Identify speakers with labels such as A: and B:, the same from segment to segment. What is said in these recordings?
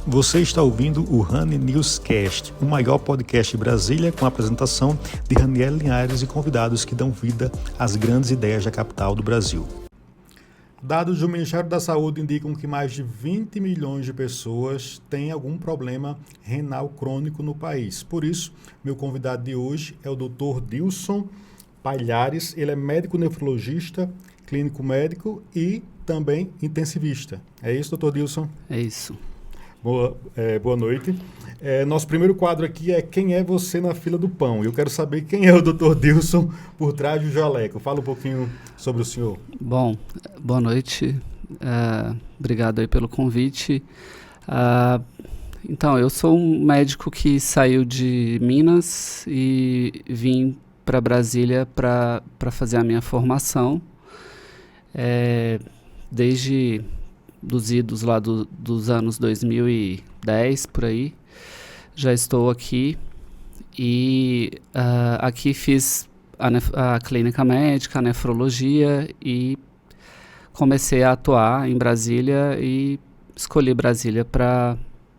A: Você está ouvindo o Honey Newscast, o maior podcast de Brasília, com a apresentação de Raniel Linhares e convidados que dão vida às grandes ideias da capital do Brasil. Dados do Ministério da Saúde indicam que mais de 20 milhões de pessoas têm algum problema renal crônico no país. Por isso, meu convidado de hoje é o Dr. Dilson Palhares. Ele é médico nefrologista, clínico médico e também intensivista. É isso, Dr. Dilson?
B: É isso.
A: Boa noite. Nosso primeiro quadro aqui é Quem é você na fila do pão? Eu quero saber quem é o Dr. Dilson por trás do jaleco. Fala um pouquinho sobre o senhor.
B: Bom, boa noite. Obrigado aí pelo convite. Então, eu sou um médico que saiu de Minas e vim para Brasília para fazer a minha formação. Desde dos idos lá dos anos 2010, por aí, já estou aqui e aqui fiz a clínica médica, a nefrologia e comecei a atuar em Brasília e escolhi Brasília para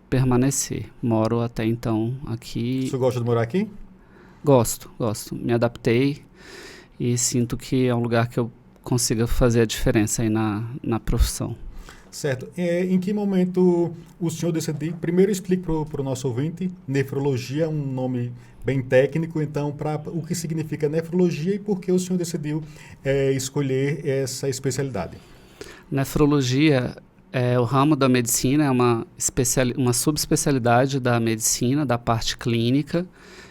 B: permanecer. Moro até então aqui.
A: Você gosta de morar aqui?
B: Gosto. Me adaptei e sinto que é um lugar que eu consiga fazer a diferença aí na profissão.
A: Certo. Em que momento o senhor decidiu? Primeiro explique para o nosso ouvinte, nefrologia é um nome bem técnico, então o que significa nefrologia e por que o senhor decidiu escolher essa especialidade?
B: Nefrologia é o ramo da medicina, é uma subespecialidade da medicina, da parte clínica,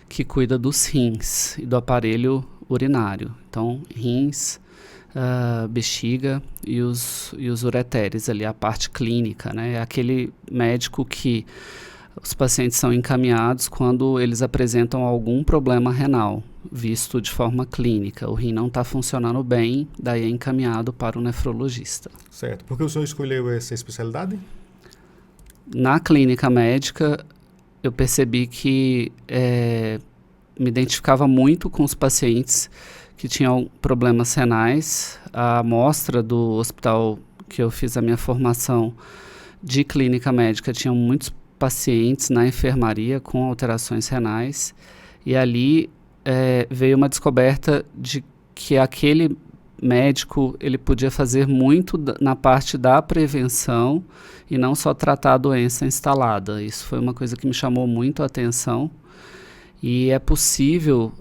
B: que cuida dos rins e do aparelho urinário. Então, rins, bexiga e os ureteres ali, a parte clínica, né? É aquele médico que os pacientes são encaminhados quando eles apresentam algum problema renal, visto de forma clínica. O rim não está funcionando bem, daí é encaminhado para o nefrologista.
A: Certo. Por que o senhor escolheu essa especialidade?
B: Na clínica médica, eu percebi que me identificava muito com os pacientes que tinham problemas renais. A amostra do hospital que eu fiz a minha formação de clínica médica tinham muitos pacientes na enfermaria com alterações renais e ali veio uma descoberta de que aquele médico ele podia fazer muito na parte da prevenção e não só tratar a doença instalada. Isso foi uma coisa que me chamou muito a atenção e é possível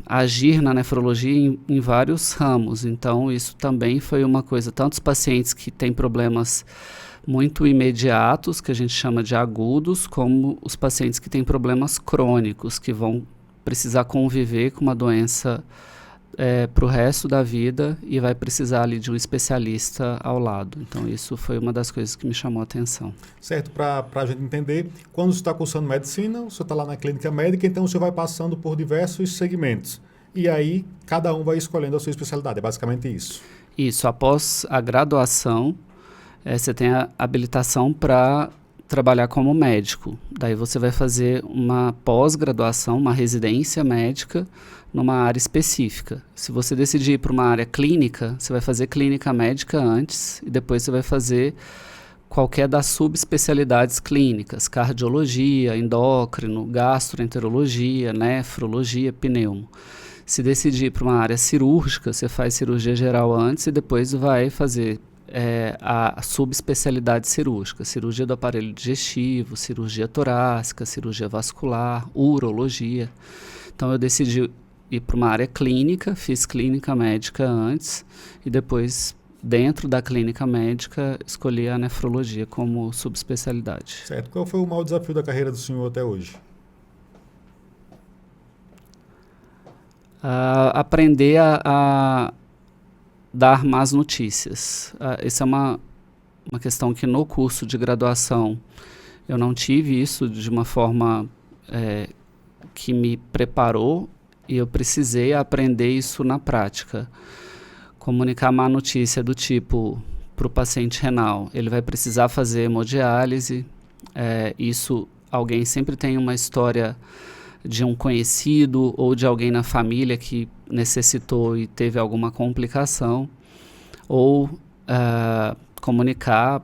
B: agir na nefrologia em vários ramos. Então, isso também foi uma coisa, tanto os pacientes que têm problemas muito imediatos, que a gente chama de agudos, como os pacientes que têm problemas crônicos, que vão precisar conviver com uma doença para o resto da vida e vai precisar ali de um especialista ao lado. Então, isso foi uma das coisas que me chamou a atenção.
A: Certo, para a gente entender, quando você está cursando medicina, você está lá na clínica médica, então você vai passando por diversos segmentos. E aí, cada um vai escolhendo a sua especialidade, é basicamente isso.
B: Isso, após a graduação, você tem a habilitação para trabalhar como médico. Daí você vai fazer uma pós-graduação, uma residência médica numa área específica. Se você decidir ir para uma área clínica, você vai fazer clínica médica antes e depois você vai fazer qualquer das subespecialidades clínicas, cardiologia, endócrino, gastroenterologia, nefrologia, pneumo. Se decidir ir para uma área cirúrgica, você faz cirurgia geral antes e depois vai fazer a subespecialidade cirúrgica, cirurgia do aparelho digestivo, cirurgia torácica, cirurgia vascular, urologia. Então eu decidi ir para uma área clínica, fiz clínica médica antes e depois, dentro da clínica médica, escolhi a nefrologia como subespecialidade.
A: Certo. Qual foi o maior desafio da carreira do senhor até hoje?
B: Aprender a dar más notícias. Essa é uma questão que no curso de graduação eu não tive isso de uma forma que me preparou e eu precisei aprender isso na prática. Comunicar má notícia do tipo para o paciente renal, ele vai precisar fazer hemodiálise, isso alguém sempre tem uma história de um conhecido ou de alguém na família que necessitou e teve alguma complicação, ou comunicar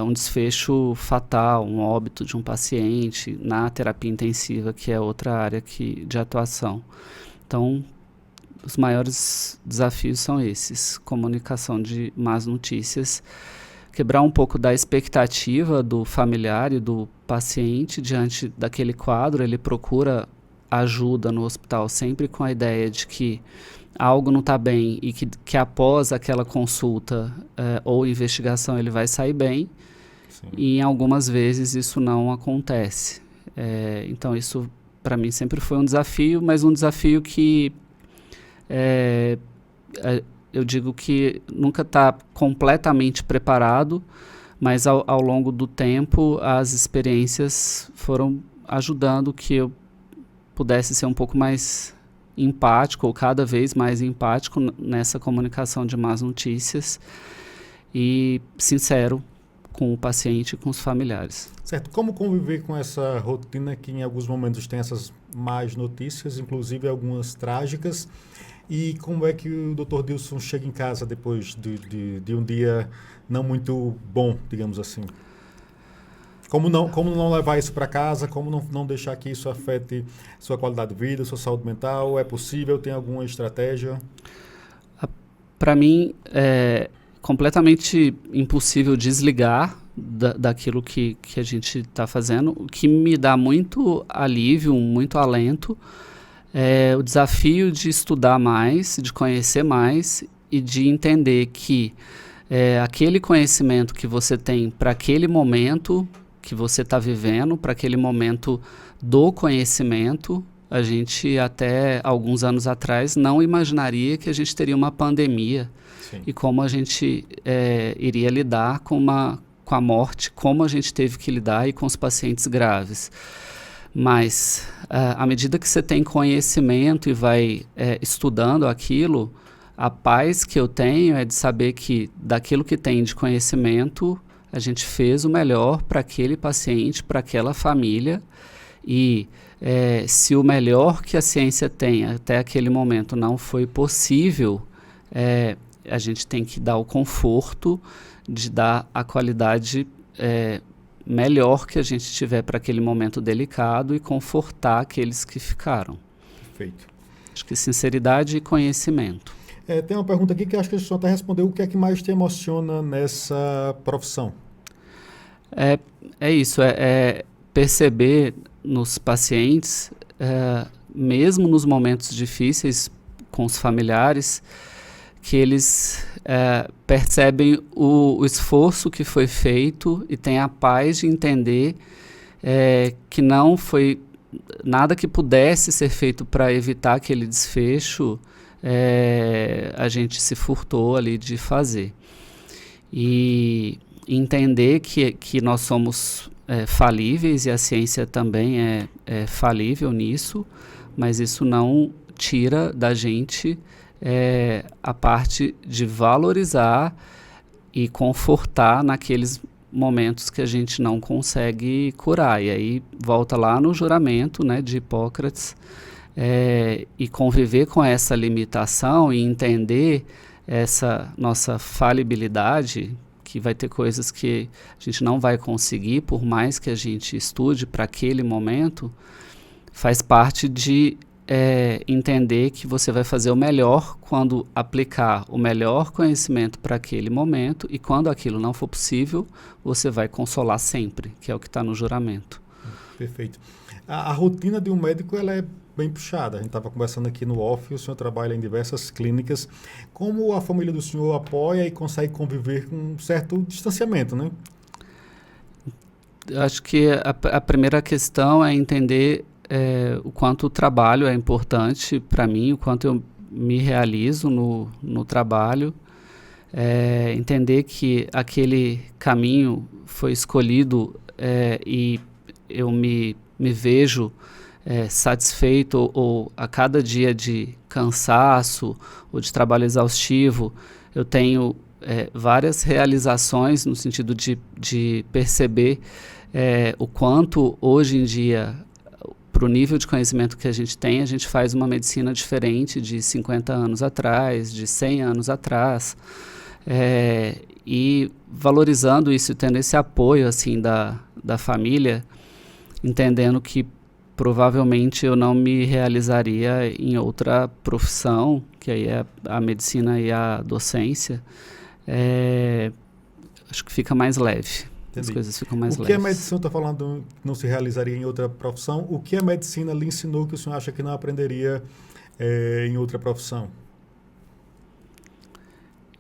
B: um desfecho fatal, um óbito de um paciente na terapia intensiva, que é outra área de atuação. Então, os maiores desafios são esses: comunicação de más notícias, quebrar um pouco da expectativa do familiar e do paciente diante daquele quadro. Ele procura ajuda no hospital sempre com a ideia de que algo não está bem e que após aquela consulta ou investigação ele vai sair bem. Sim. E em algumas vezes isso não acontece. Então isso para mim sempre foi um desafio, mas um desafio que eu digo que nunca está completamente preparado, mas ao longo do tempo as experiências foram ajudando que eu pudesse ser um pouco mais empático, ou cada vez mais empático nessa comunicação de más notícias e sincero com o paciente e com os familiares.
A: Certo. Como conviver com essa rotina que em alguns momentos tem essas más notícias, inclusive algumas trágicas, e como é que o Dr. Dilson chega em casa depois de um dia não muito bom, digamos assim? Como não levar isso para casa? Como não deixar que isso afete sua qualidade de vida, sua saúde mental? É possível? Tem alguma estratégia?
B: Para mim, é completamente impossível desligar daquilo que a gente está fazendo. O que me dá muito alívio, muito alento, é o desafio de estudar mais, de conhecer mais e de entender que aquele conhecimento que você tem para aquele momento que você está vivendo, para aquele momento do conhecimento, a gente até alguns anos atrás não imaginaria que a gente teria uma pandemia. Sim. E como a gente iria lidar com a morte, como a gente teve que lidar e com os pacientes graves. Mas à medida que você tem conhecimento e vai estudando aquilo, a paz que eu tenho é de saber que daquilo que tem de conhecimento a gente fez o melhor para aquele paciente, para aquela família, e se o melhor que a ciência tem até aquele momento não foi possível, a gente tem que dar o conforto de dar a qualidade melhor que a gente tiver para aquele momento delicado e confortar aqueles que ficaram.
A: Perfeito.
B: Acho que sinceridade e conhecimento.
A: Tem uma pergunta aqui que acho que a gente só até respondeu. O que é que mais te emociona nessa profissão?
B: É isso, perceber nos pacientes, mesmo nos momentos difíceis com os familiares, que eles percebem o esforço que foi feito e têm a paz de entender que não foi nada que pudesse ser feito para evitar aquele desfecho, a gente se furtou ali de fazer. E entender que nós somos falíveis, e a ciência também é falível nisso, mas isso não tira da gente a parte de valorizar e confortar naqueles momentos que a gente não consegue curar. E aí volta lá no juramento, né, de Hipócrates, e conviver com essa limitação e entender essa nossa falibilidade, que vai ter coisas que a gente não vai conseguir, por mais que a gente estude para aquele momento, faz parte de entender que você vai fazer o melhor quando aplicar o melhor conhecimento para aquele momento, e quando aquilo não for possível, você vai consolar sempre, que é o que está no juramento.
A: Perfeito. A rotina de um médico ela é bem puxada. A gente estava conversando aqui no off, o senhor trabalha em diversas clínicas. Como a família do senhor apoia e consegue conviver com um certo distanciamento, né?
B: Eu acho que a primeira questão é entender o quanto o trabalho é importante para mim, o quanto eu me realizo no trabalho, entender que aquele caminho foi escolhido e eu me vejo satisfeito, ou a cada dia de cansaço ou de trabalho exaustivo, eu tenho várias realizações no sentido de perceber o quanto hoje em dia, para o nível de conhecimento que a gente faz uma medicina diferente de 50 anos atrás, de 100 anos atrás. E valorizando isso, tendo esse apoio assim da família, entendendo que provavelmente eu não me realizaria em outra profissão, que aí é a medicina e a docência, acho que fica mais leve.
A: Entendi.
B: As coisas ficam mais leves.
A: O que a medicina, está falando, não se realizaria em outra profissão, o que a medicina lhe ensinou que o senhor acha que não aprenderia em outra profissão?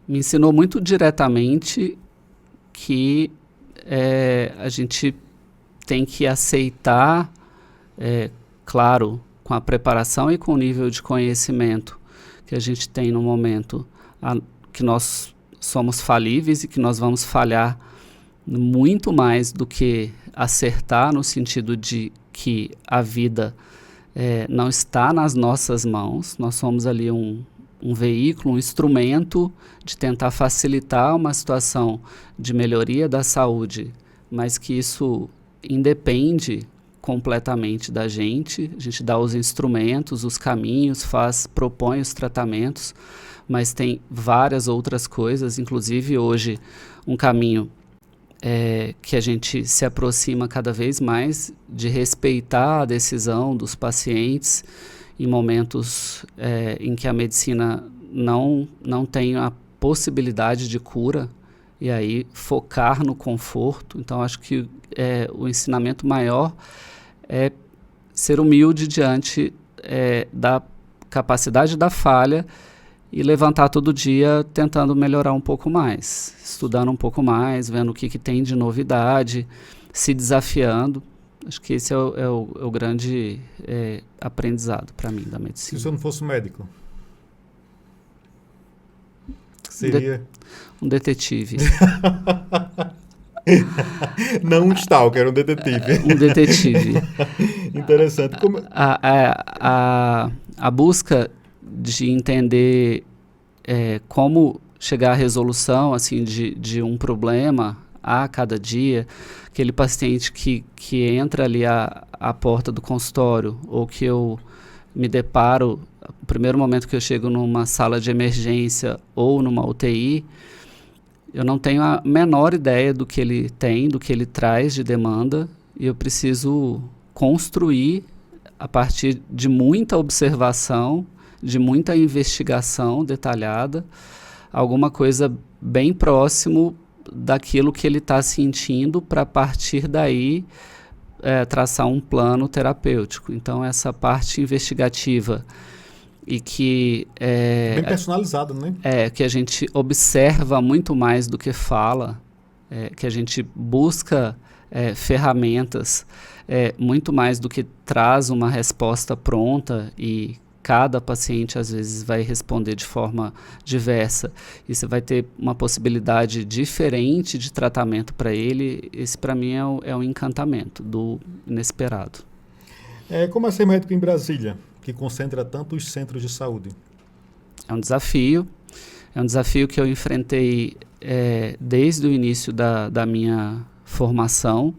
B: Me ensinou muito diretamente que a gente tem que aceitar, claro, com a preparação e com o nível de conhecimento que a gente tem no momento, que nós somos falíveis e que nós vamos falhar muito mais do que acertar, no sentido de que a vida não está nas nossas mãos, nós somos ali um veículo, um instrumento de tentar facilitar uma situação de melhoria da saúde, mas que isso independe completamente da gente. A gente dá os instrumentos, os caminhos, propõe os tratamentos, mas tem várias outras coisas, inclusive hoje um caminho que a gente se aproxima cada vez mais de respeitar a decisão dos pacientes em momentos em que a medicina não tem a possibilidade de cura, e aí focar no conforto. Então, acho que o ensinamento maior é ser humilde diante da capacidade da falha e levantar todo dia tentando melhorar um pouco mais, estudando um pouco mais, vendo o que tem de novidade, se desafiando. Acho que esse é o grande aprendizado para mim da medicina.
A: Se o senhor não fosse médico, seria...
B: Um detetive.
A: Não um stalker, um detetive.
B: Um detetive.
A: Interessante.
B: A busca de entender como chegar à resolução assim, de um problema a cada dia, aquele paciente que entra ali à porta do consultório, ou que eu me deparo, no primeiro momento que eu chego numa sala de emergência ou numa UTI, eu não tenho a menor ideia do que ele tem, do que ele traz de demanda, e eu preciso construir, a partir de muita observação, de muita investigação detalhada, alguma coisa bem próximo daquilo que ele está sentindo, para a partir daí traçar um plano terapêutico. Então, essa parte investigativa e que
A: bem personalizado, né?
B: Que a gente observa muito mais do que fala, que a gente busca ferramentas muito mais do que traz uma resposta pronta, e cada paciente às vezes vai responder de forma diversa e você vai ter uma possibilidade diferente de tratamento para ele. Esse para mim é um encantamento do inesperado.
A: Como é ser médico em Brasília, que concentra tantos centros de saúde?
B: É um desafio que eu enfrentei desde o início da minha formação,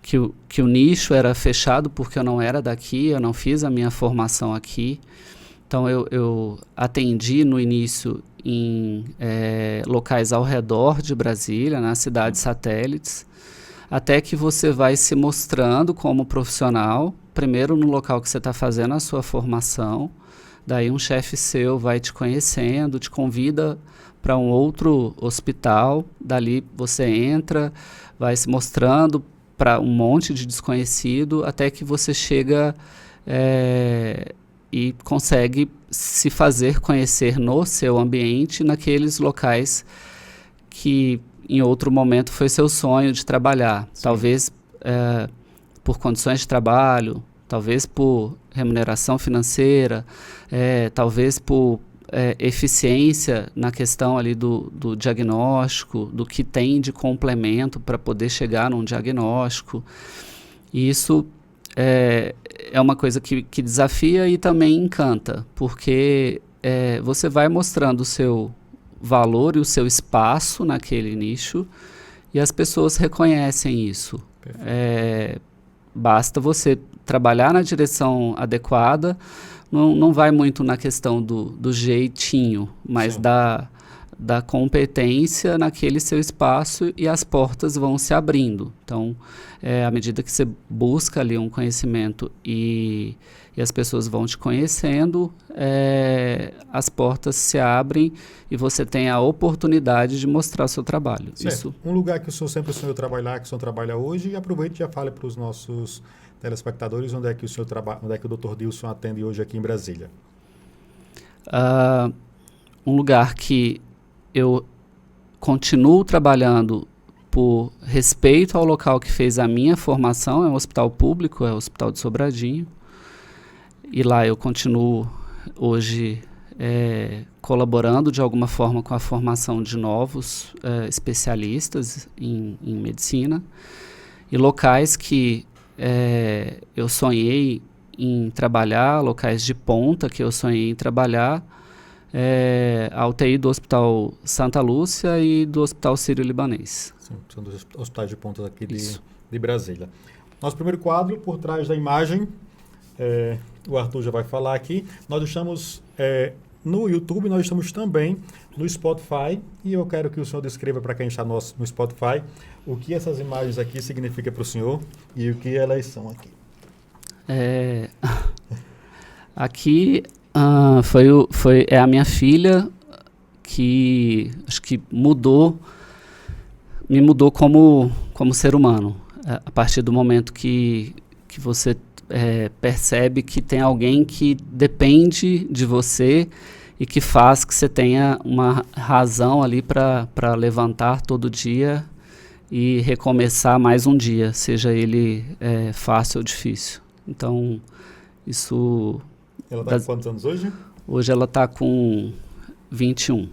B: que o nicho era fechado porque eu não era daqui, eu não fiz a minha formação aqui. Então eu atendi no início em locais ao redor de Brasília, nas cidades satélites, até que você vai se mostrando como profissional, primeiro no local que você está fazendo a sua formação, daí um chefe seu vai te conhecendo, te convida para um outro hospital, dali você entra, vai se mostrando para um monte de desconhecido, até que você chega e consegue se fazer conhecer no seu ambiente, naqueles locais que em outro momento foi seu sonho de trabalhar. Sim. Talvez por condições de trabalho, talvez por remuneração financeira, talvez por eficiência na questão ali do diagnóstico, do que tem de complemento para poder chegar num diagnóstico. E isso é uma coisa que desafia e também encanta, porque você vai mostrando o seu valor e o seu espaço naquele nicho, e as pessoas reconhecem isso. Basta você trabalhar na direção adequada. Não vai muito na questão do jeitinho, mas da competência naquele seu espaço e as portas vão se abrindo. Então, à medida que você busca ali um conhecimento e as pessoas vão te conhecendo, as portas se abrem e você tem a oportunidade de mostrar o seu trabalho.
A: Isso. Um lugar que o senhor sempre sonhou trabalhar, que o senhor trabalha hoje, e aproveite e já fale para os nossos telespectadores onde é que o senhor trabalha, onde é que o Dr. Dilson atende hoje aqui em Brasília.
B: Um lugar que eu continuo trabalhando por respeito ao local que fez a minha formação, é um hospital público, é o Hospital de Sobradinho. E lá eu continuo hoje colaborando de alguma forma com a formação de novos especialistas em medicina. E locais que eu sonhei em trabalhar, locais de ponta que eu sonhei em trabalhar, a UTI do Hospital Santa Lúcia e do Hospital Sírio-Libanês.
A: Sim, são dos hospitais de ponta aqui de Brasília. Nosso primeiro quadro, por trás da imagem, o Arthur já vai falar aqui. Nós estamos no YouTube, nós estamos também no Spotify, e eu quero que o senhor descreva para quem está no Spotify o que essas imagens aqui significam para o senhor e o que elas são aqui.
B: Aqui é a minha filha que acho que me mudou como ser humano. A partir do momento que você percebe que tem alguém que depende de você e que faz que você tenha uma razão ali para levantar todo dia e recomeçar mais um dia, seja ele fácil ou difícil. Então, isso...
A: Ela está com quantos anos hoje?
B: Hoje ela está com 21.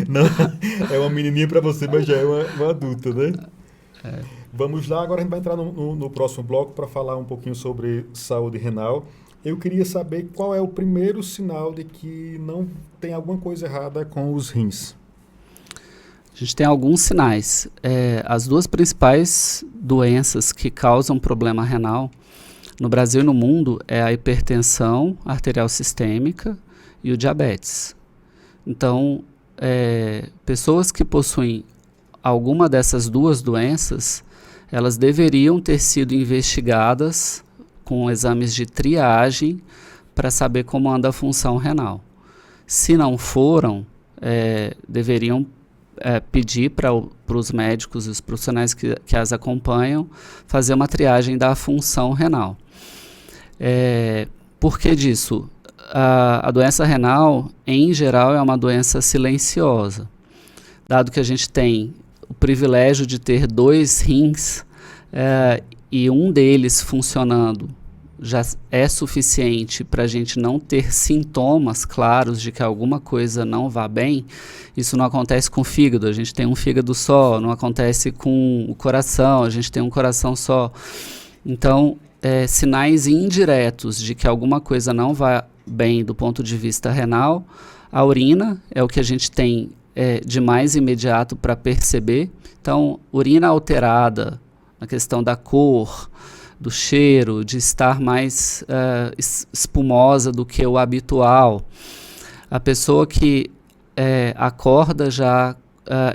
A: Não, é uma menininha para você, mas já é uma adulta, né? Vamos lá, agora a gente vai entrar no próximo bloco para falar um pouquinho sobre saúde renal. Eu queria saber qual é o primeiro sinal de que não tem alguma coisa errada com os rins.
B: A gente tem alguns sinais. As duas principais doenças que causam problema renal no Brasil e no mundo é a hipertensão arterial sistêmica e o diabetes. Então, pessoas que possuem alguma dessas duas doenças, elas deveriam ter sido investigadas com exames de triagem para saber como anda a função renal. Se não foram, deveriam pedir para os médicos e os profissionais que as acompanham fazer uma triagem da função renal. Por que disso? A doença renal, em geral, é uma doença silenciosa. Dado que a gente tem o privilégio de ter 2 rins e um deles funcionando já é suficiente para a gente não ter sintomas claros de que alguma coisa não vá bem. Isso não acontece com o fígado, a gente tem um fígado só, não acontece com o coração, a gente tem um coração só. Então, sinais indiretos de que alguma coisa não vai bem do ponto de vista renal, a urina é o que a gente tem de mais imediato para perceber. Então, urina alterada, na questão da cor, do cheiro, de estar mais espumosa do que o habitual. A pessoa que acorda já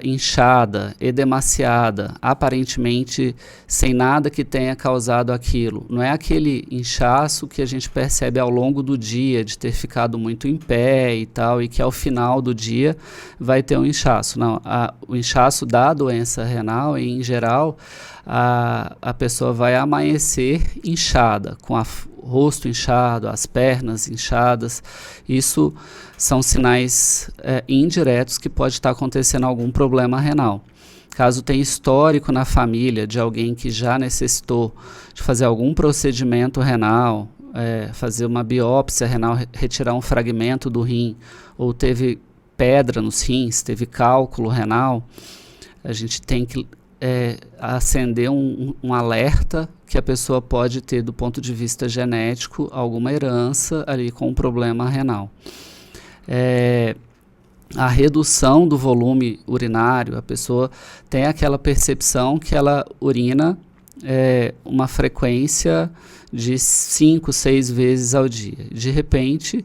B: inchada, edemaciada, aparentemente sem nada que tenha causado aquilo. Não é aquele inchaço que a gente percebe ao longo do dia, de ter ficado muito em pé e tal, e que ao final do dia vai ter um inchaço. Não, o inchaço da doença renal, em geral, a pessoa vai amanhecer inchada, com o rosto inchado, as pernas inchadas. Isso são sinais indiretos que pode estar acontecendo algum problema renal. Caso tenha histórico na família de alguém que já necessitou de fazer algum procedimento renal, fazer uma biópsia renal, retirar um fragmento do rim, ou teve pedra nos rins, teve cálculo renal, a gente tem que acender um alerta que a pessoa pode ter, do ponto de vista genético, alguma herança ali com um problema renal. A redução do volume urinário, a pessoa tem aquela percepção que ela urina uma frequência de 5, 6 vezes ao dia. De repente,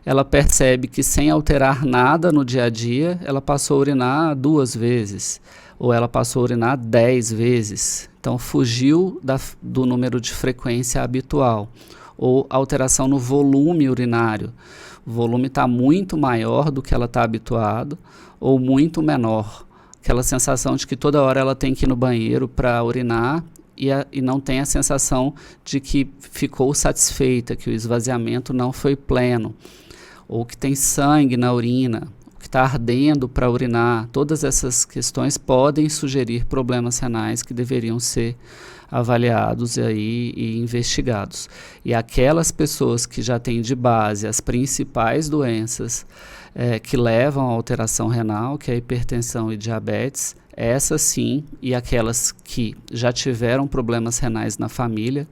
B: ela percebe que sem alterar nada no dia a dia, ela passou a urinar 2 vezes, ou ela passou a urinar 10 vezes. Então fugiu do número de frequência habitual, ou alteração no volume urinário. O volume está muito maior do que ela está habituada, ou muito menor. Aquela sensação de que toda hora ela tem que ir no banheiro para urinar, e não tem a sensação de que ficou satisfeita, que o esvaziamento não foi pleno, ou que tem sangue na urina, que está ardendo para urinar. Todas essas questões podem sugerir problemas renais que deveriam ser avaliados e investigados. E aquelas pessoas que já têm de base as principais doenças que levam à alteração renal, que é a hipertensão e diabetes, essas sim, e aquelas que já tiveram problemas renais na família,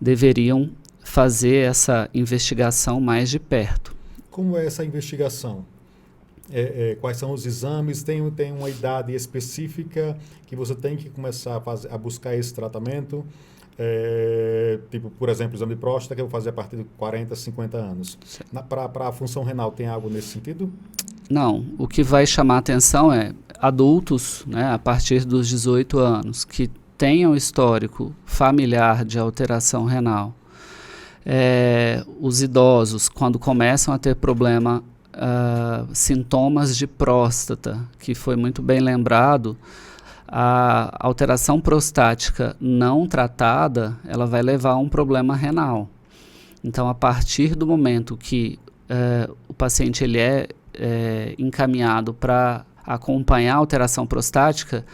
B: deveriam fazer essa investigação mais de perto.
A: Como é essa investigação? Quais são os exames? Tem uma idade específica que você tem que começar a buscar esse tratamento? Tipo, por exemplo, o exame de próstata que eu vou fazer a partir de 40, 50 anos. Para a função renal, tem algo nesse sentido?
B: Não. O que vai chamar a atenção é adultos, né, a partir dos 18 anos, que tenham histórico familiar de alteração renal. Os idosos, quando começam a ter sintomas de próstata, que foi muito bem lembrado, a alteração prostática não tratada, ela vai levar a um problema renal. Então, a partir do momento que o paciente ele é encaminhado para acompanhar a alteração prostática,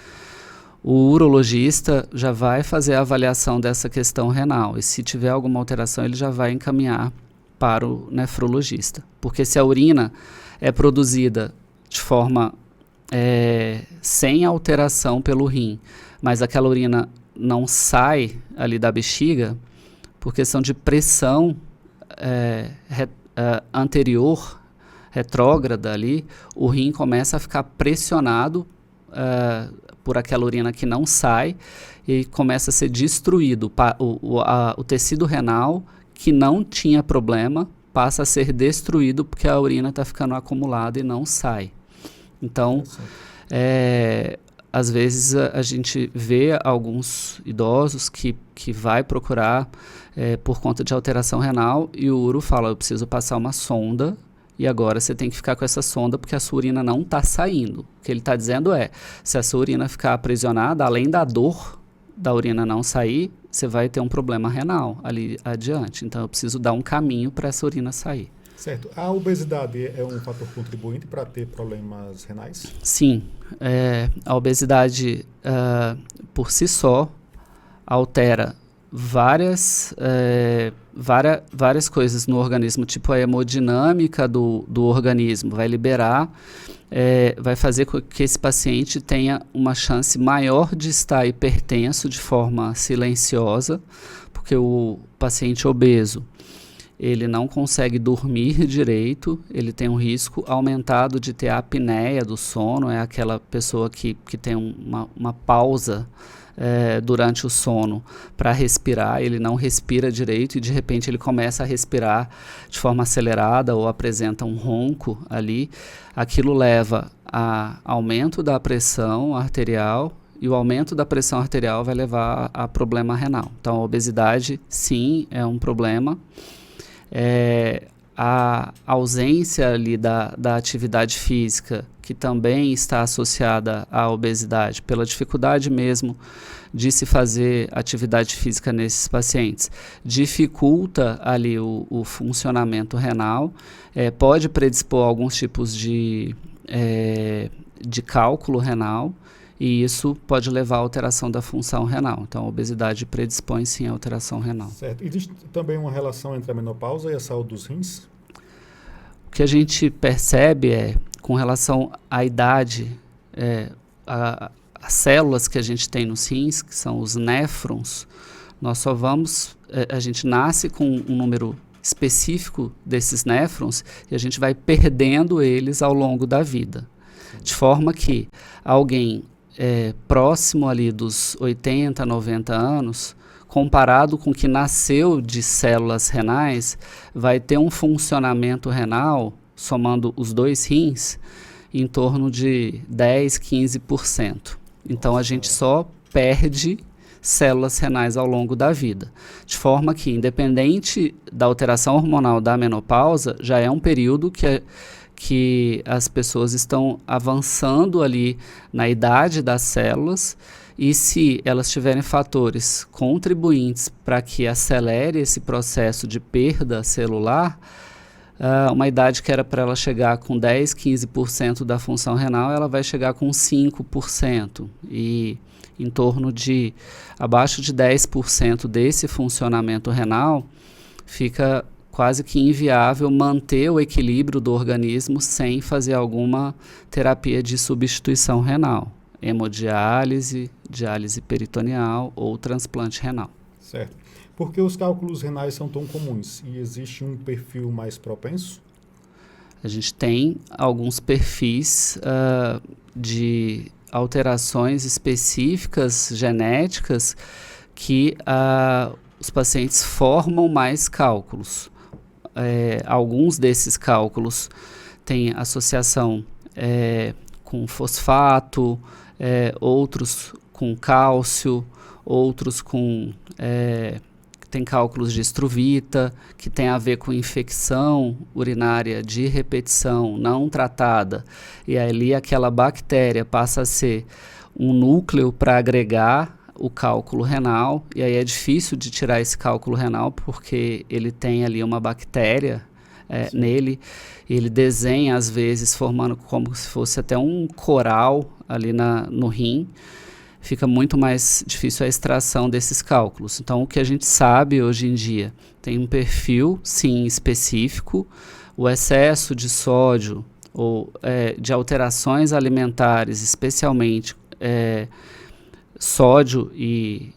B: o urologista já vai fazer a avaliação dessa questão renal. E se tiver alguma alteração, ele já vai encaminhar para o nefrologista. Porque se a urina é produzida de forma sem alteração pelo rim, mas aquela urina não sai ali da bexiga, por questão de pressão anterior, retrógrada ali, o rim começa a ficar pressionado por aquela urina que não sai e começa a ser destruído. O tecido renal que não tinha problema passa a ser destruído porque a urina está ficando acumulada e não sai. Então, às vezes a gente vê alguns idosos que vai procurar por conta de alteração renal e o uro fala, eu preciso passar uma sonda e agora você tem que ficar com essa sonda porque a sua urina não está saindo. O que ele está dizendo se a sua urina ficar aprisionada, além da dor da urina não sair, você vai ter um problema renal ali adiante. Então eu preciso dar um caminho para essa urina sair.
A: Certo. A obesidade é um fator contribuinte para ter problemas renais?
B: Sim. A obesidade, por si só, altera várias coisas no organismo, tipo a hemodinâmica do organismo, vai liberar, vai fazer com que esse paciente tenha uma chance maior de estar hipertenso de forma silenciosa, porque o paciente obeso, ele não consegue dormir direito, ele tem um risco aumentado de ter a apneia do sono, é aquela pessoa que tem uma pausa durante o sono para respirar, ele não respira direito e de repente ele começa a respirar de forma acelerada ou apresenta um ronco ali. Aquilo leva a aumento da pressão arterial e o aumento da pressão arterial vai levar a problema renal. Então a obesidade sim é um problema. A ausência ali da atividade física, que também está associada à obesidade, pela dificuldade mesmo de se fazer atividade física nesses pacientes, dificulta ali o funcionamento renal, pode predispor a alguns tipos de cálculo renal, e isso pode levar à alteração da função renal. Então, a obesidade predispõe sim à alteração renal.
A: Certo. Existe também uma relação entre a menopausa e a saúde dos rins?
B: O que a gente percebe com relação à idade, as células que a gente tem nos rins, que são os néfrons, nós só vamos, a gente nasce com um número específico desses néfrons e a gente vai perdendo eles ao longo da vida. De forma que alguém próximo ali dos 80, 90 anos, comparado com o que nasceu de células renais, vai ter um funcionamento renal, somando os 2 rins, em torno de 10, 15%. Então, a gente só perde células renais ao longo da vida. De forma que, independente da alteração hormonal da menopausa, já é um período que as pessoas estão avançando ali na idade das células, e se elas tiverem fatores contribuintes para que acelere esse processo de perda celular, uma idade que era para ela chegar com 10, 15% da função renal, ela vai chegar com 5%. E em torno de abaixo de 10% desse funcionamento renal, fica quase que inviável manter o equilíbrio do organismo sem fazer alguma terapia de substituição renal, hemodiálise, diálise peritoneal ou transplante renal.
A: Certo. Por que os cálculos renais são tão comuns? E existe um perfil mais propenso?
B: A gente tem alguns perfis de alterações específicas genéticas que os pacientes formam mais cálculos. Alguns desses cálculos têm associação com fosfato, outros com cálcio, outros com tem cálculos de estruvita, que tem a ver com infecção urinária de repetição não tratada, e ali aquela bactéria passa a ser um núcleo para agregar o cálculo renal, e aí é difícil de tirar esse cálculo renal porque ele tem ali uma bactéria nele, e ele desenha às vezes formando como se fosse até um coral ali no rim. Fica muito mais difícil a extração desses cálculos. Então, o que a gente sabe hoje em dia, tem um perfil, sim, específico, o excesso de sódio ou de alterações alimentares, especialmente sódio e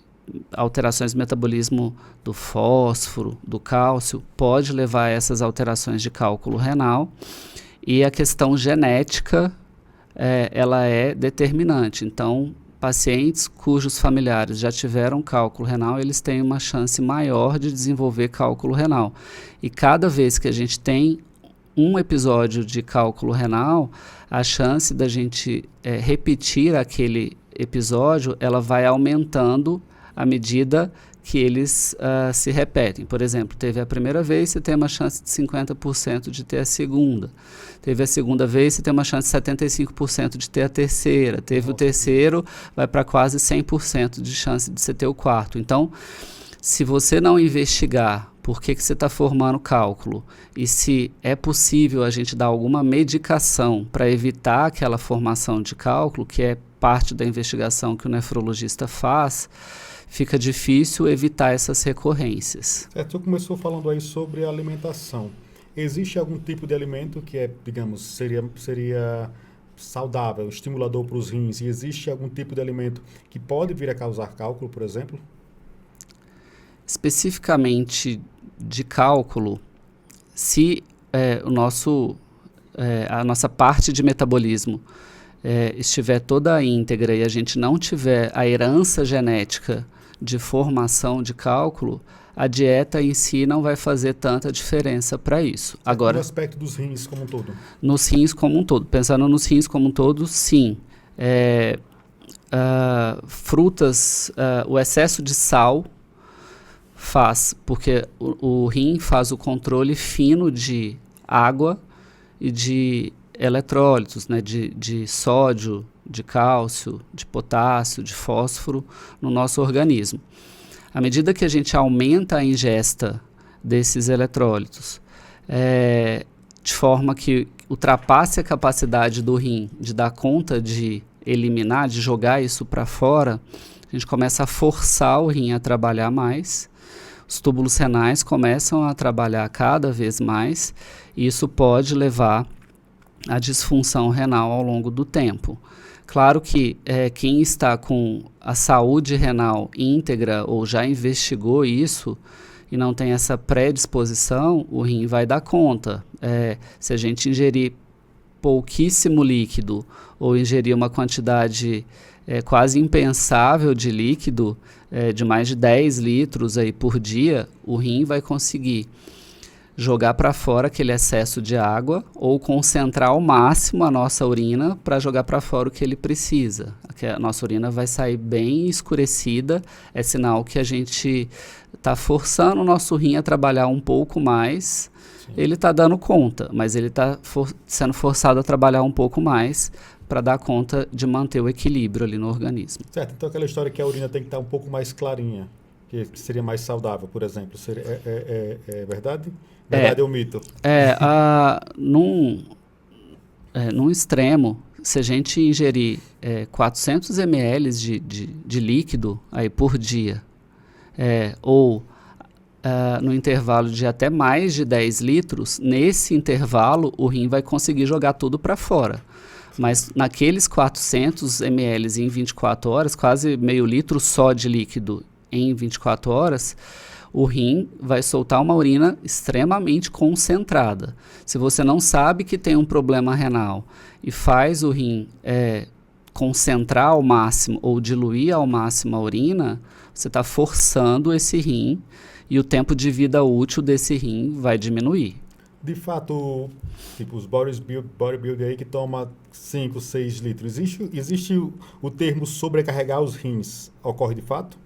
B: alterações do metabolismo do fósforo, do cálcio, pode levar a essas alterações de cálculo renal. E a questão genética, ela é determinante. Então, pacientes cujos familiares já tiveram cálculo renal, eles têm uma chance maior de desenvolver cálculo renal. E cada vez que a gente tem um episódio de cálculo renal, a chance da gente repetir aquele episódio, ela vai aumentando à medida que eles se repetem. Por exemplo, teve a primeira vez, você tem uma chance de 50% de ter a segunda. Teve a segunda vez, você tem uma chance de 75% de ter a terceira. Teve o terceiro, vai para quase 100% de chance de você ter o quarto. Então, se você não investigar por que você está formando cálculo e se é possível a gente dar alguma medicação para evitar aquela formação de cálculo, que é parte da investigação que o nefrologista faz, fica difícil evitar essas recorrências.
A: Você começou falando aí sobre a alimentação. Existe algum tipo de alimento que seria saudável, estimulador para os rins? E existe algum tipo de alimento que pode vir a causar cálculo, por exemplo?
B: Especificamente de cálculo, se a nossa parte de metabolismo estiver toda íntegra e a gente não tiver a herança genética de formação de cálculo, a dieta em si não vai fazer tanta diferença para isso. Agora,
A: no aspecto dos rins como um todo?
B: Nos rins como um todo. Pensando nos rins como um todo, sim. Frutas, o excesso de sal faz, porque o rim faz o controle fino de água e de eletrólitos, né, de sódio, de cálcio, de potássio, de fósforo no nosso organismo. À medida que a gente aumenta a ingesta desses eletrólitos, de forma que ultrapasse a capacidade do rim de dar conta de eliminar, de jogar isso para fora, a gente começa a forçar o rim a trabalhar mais, os túbulos renais começam a trabalhar cada vez mais, e isso pode levar à disfunção renal ao longo do tempo. Claro que quem está com a saúde renal íntegra ou já investigou isso e não tem essa predisposição, o rim vai dar conta. Se a gente ingerir pouquíssimo líquido ou ingerir uma quantidade quase impensável de líquido, de mais de 10 litros aí por dia, o rim vai conseguir jogar para fora aquele excesso de água ou concentrar ao máximo a nossa urina para jogar para fora o que ele precisa. A nossa urina vai sair bem escurecida, é sinal que a gente está forçando o nosso rim a trabalhar um pouco mais. Sim. Ele está dando conta, mas ele está sendo forçado a trabalhar um pouco mais para dar conta de manter o equilíbrio ali no organismo.
A: Certo, então aquela história que a urina tem que estar um pouco mais clarinha, que seria mais saudável, por exemplo, é verdade? Verdade ou mito?
B: Num extremo, se a gente ingerir 400 ml de líquido aí por dia, ou no intervalo de até mais de 10 litros, nesse intervalo o rim vai conseguir jogar tudo para fora. Mas naqueles 400 ml em 24 horas, quase meio litro só de líquido em 24 horas, o rim vai soltar uma urina extremamente concentrada. Se você não sabe que tem um problema renal e faz o rim concentrar ao máximo ou diluir ao máximo a urina, você está forçando esse rim e o tempo de vida útil desse rim vai diminuir.
A: De fato, tipo os bodybuilder aí que toma 5, 6 litros, existe o termo sobrecarregar os rins? Ocorre de fato?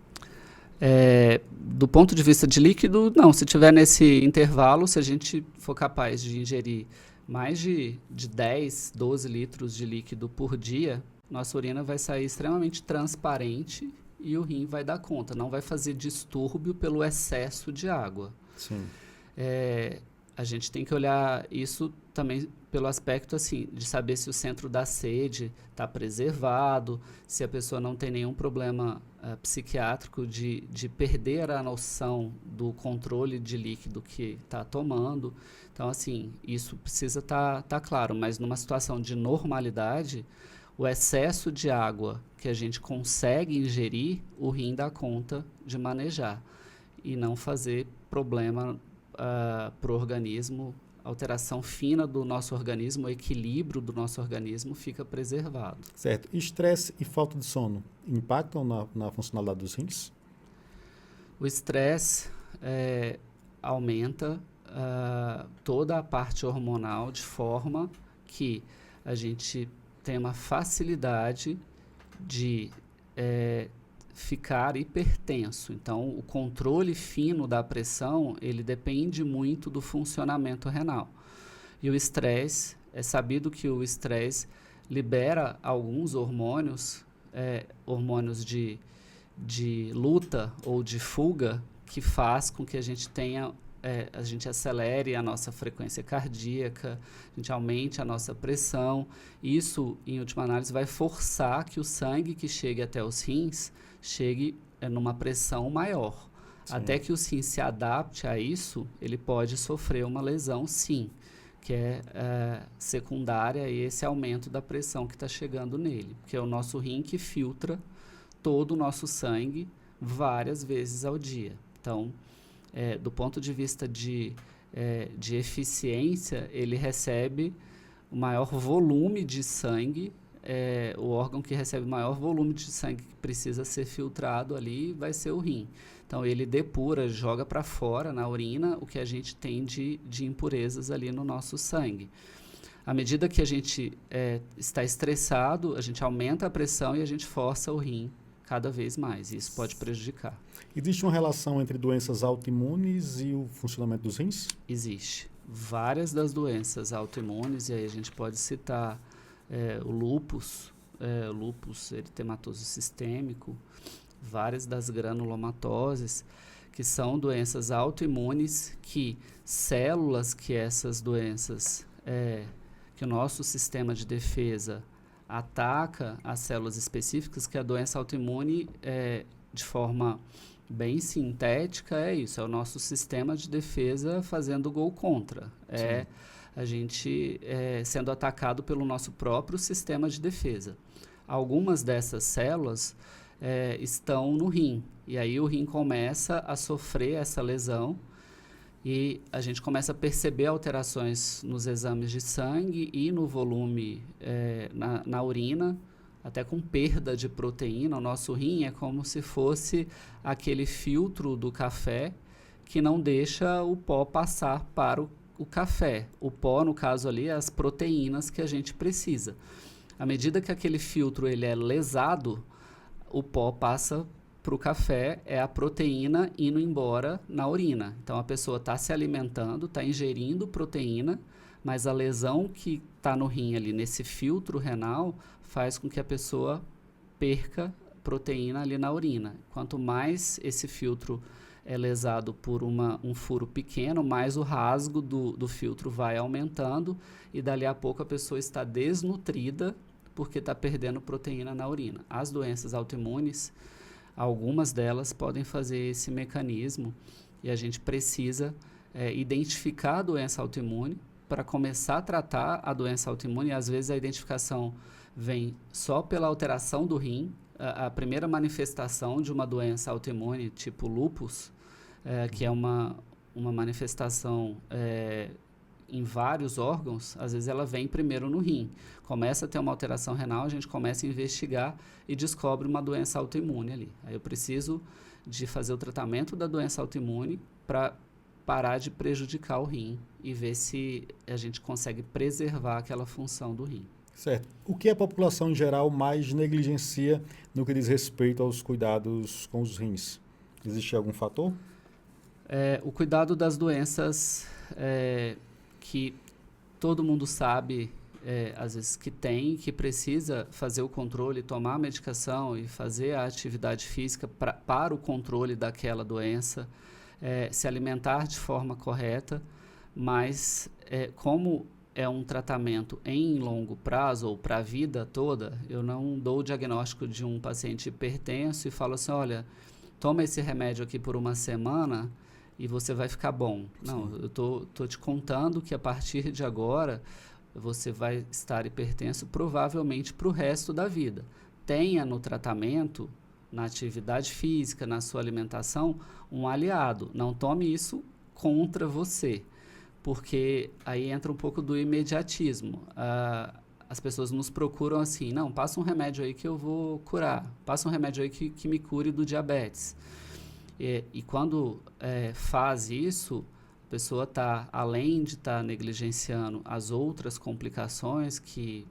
B: Do ponto de vista de líquido, não. Se tiver nesse intervalo, se a gente for capaz de ingerir mais de 10, 12 litros de líquido por dia, nossa urina vai sair extremamente transparente e o rim vai dar conta, não vai fazer distúrbio pelo excesso de água.
A: Sim.
B: A gente tem que olhar isso também pelo aspecto assim, de saber se o centro da sede está preservado, se a pessoa não tem nenhum problema psiquiátrico de perder a noção do controle de líquido que está tomando. Então, assim, isso precisa estar claro, mas numa situação de normalidade, o excesso de água que a gente consegue ingerir, o rim dá conta de manejar e não fazer problema para o organismo. Alteração fina do nosso organismo, o equilíbrio do nosso organismo fica preservado.
A: Certo. Estresse e falta de sono impactam na funcionalidade dos rins?
B: O estresse aumenta toda a parte hormonal de forma que a gente tem uma facilidade de ficar hipertenso. Então, o controle fino da pressão, ele depende muito do funcionamento renal. E o estresse, é sabido que o estresse libera alguns hormônios, hormônios de luta ou de fuga, que faz com que a gente tenha, a gente acelere a nossa frequência cardíaca, a gente aumente a nossa pressão. Isso, em última análise, vai forçar que o sangue que chegue até os rins chegue numa pressão maior. Sim. Até que o rim se adapte a isso, ele pode sofrer uma lesão, sim, que é secundária a esse aumento da pressão que está chegando nele, que é o nosso rim que filtra todo o nosso sangue várias vezes ao dia. Então, do ponto de vista de eficiência, ele recebe o maior volume de sangue. O órgão que recebe o maior volume de sangue que precisa ser filtrado ali vai ser o rim. Então, ele depura, joga para fora na urina o que a gente tem de impurezas ali no nosso sangue. À medida que a gente está estressado, a gente aumenta a pressão e a gente força o rim cada vez mais. Isso pode prejudicar.
A: Existe uma relação entre doenças autoimunes e o funcionamento dos rins?
B: Existe. Várias das doenças autoimunes, e aí a gente pode citar o lúpus eritematoso sistêmico, várias das granulomatoses, que são doenças autoimunes que células que essas doenças, que o nosso sistema de defesa ataca as células específicas, que a doença autoimune, de forma bem sintética, é isso, é o nosso sistema de defesa fazendo gol contra. A gente sendo atacado pelo nosso próprio sistema de defesa. Algumas dessas células estão no rim, e aí o rim começa a sofrer essa lesão e a gente começa a perceber alterações nos exames de sangue e no volume na urina. até com perda de proteína. O nosso rim é como se fosse aquele filtro do café que não deixa o pó passar para o café. O pó, no caso ali, é as proteínas que a gente precisa. À medida que aquele filtro ele é lesado, o pó passa para o café, é a proteína indo embora na urina. Então a pessoa está se alimentando, está ingerindo proteína, mas a lesão que está no rim ali, nesse filtro renal, faz com que a pessoa perca proteína ali na urina. Quanto mais esse filtro é lesado por um furo pequeno, mais o rasgo do filtro vai aumentando e dali a pouco a pessoa está desnutrida porque está perdendo proteína na urina. As doenças autoimunes, algumas delas podem fazer esse mecanismo e a gente precisa identificar a doença autoimune para começar a tratar a doença autoimune. E às vezes a identificação vem só pela alteração do rim. A primeira manifestação de uma doença autoimune, tipo lúpus, que é uma manifestação em vários órgãos, às vezes ela vem primeiro no rim. Começa a ter uma alteração renal, a gente começa a investigar e descobre uma doença autoimune ali. Aí eu preciso de fazer o tratamento da doença autoimune para parar de prejudicar o rim e ver se a gente consegue preservar aquela função do rim.
A: Certo. O que a população em geral mais negligencia no que diz respeito aos cuidados com os rins? Existe algum fator?
B: O cuidado das doenças que todo mundo sabe, às vezes que tem, que precisa fazer o controle, tomar a medicação e fazer a atividade física para o controle daquela doença, se alimentar de forma correta, mas como é um tratamento em longo prazo ou para a vida toda, eu não dou o diagnóstico de um paciente hipertenso e falo assim, olha, toma esse remédio aqui por uma semana e você vai ficar bom. Não, eu tô te contando que a partir de agora você vai estar hipertenso provavelmente para o resto da vida. Tenha no tratamento, na atividade física, na sua alimentação, um aliado. Não tome isso contra você, porque aí entra um pouco do imediatismo. As pessoas nos procuram assim, não, passa um remédio aí que eu vou curar, passa um remédio aí que me cure do diabetes. E quando faz isso, a pessoa está, além de estar negligenciando as outras complicações que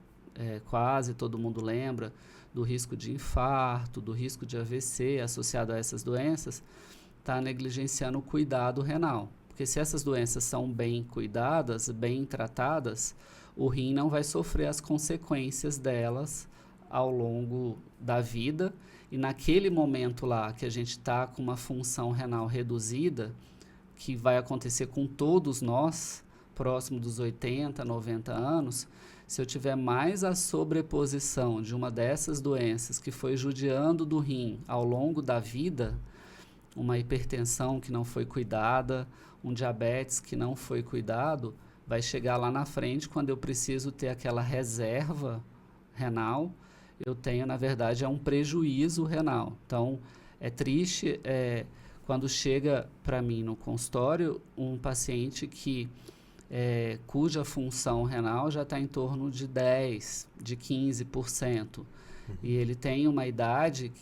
B: quase todo mundo lembra, do risco de infarto, do risco de AVC associado a essas doenças, está negligenciando o cuidado renal. Porque se essas doenças são bem cuidadas, bem tratadas, o rim não vai sofrer as consequências delas ao longo da vida, e naquele momento lá que a gente está com uma função renal reduzida, que vai acontecer com todos nós, próximo dos 80, 90 anos, se eu tiver mais a sobreposição de uma dessas doenças que foi judiando do rim ao longo da vida, uma hipertensão que não foi cuidada, um diabetes que não foi cuidado, vai chegar lá na frente, quando eu preciso ter aquela reserva renal, eu tenho, na verdade, um prejuízo renal. Então, é triste quando chega para mim no consultório um paciente cuja função renal já está em torno de 10%, de 15%. E ele tem uma idade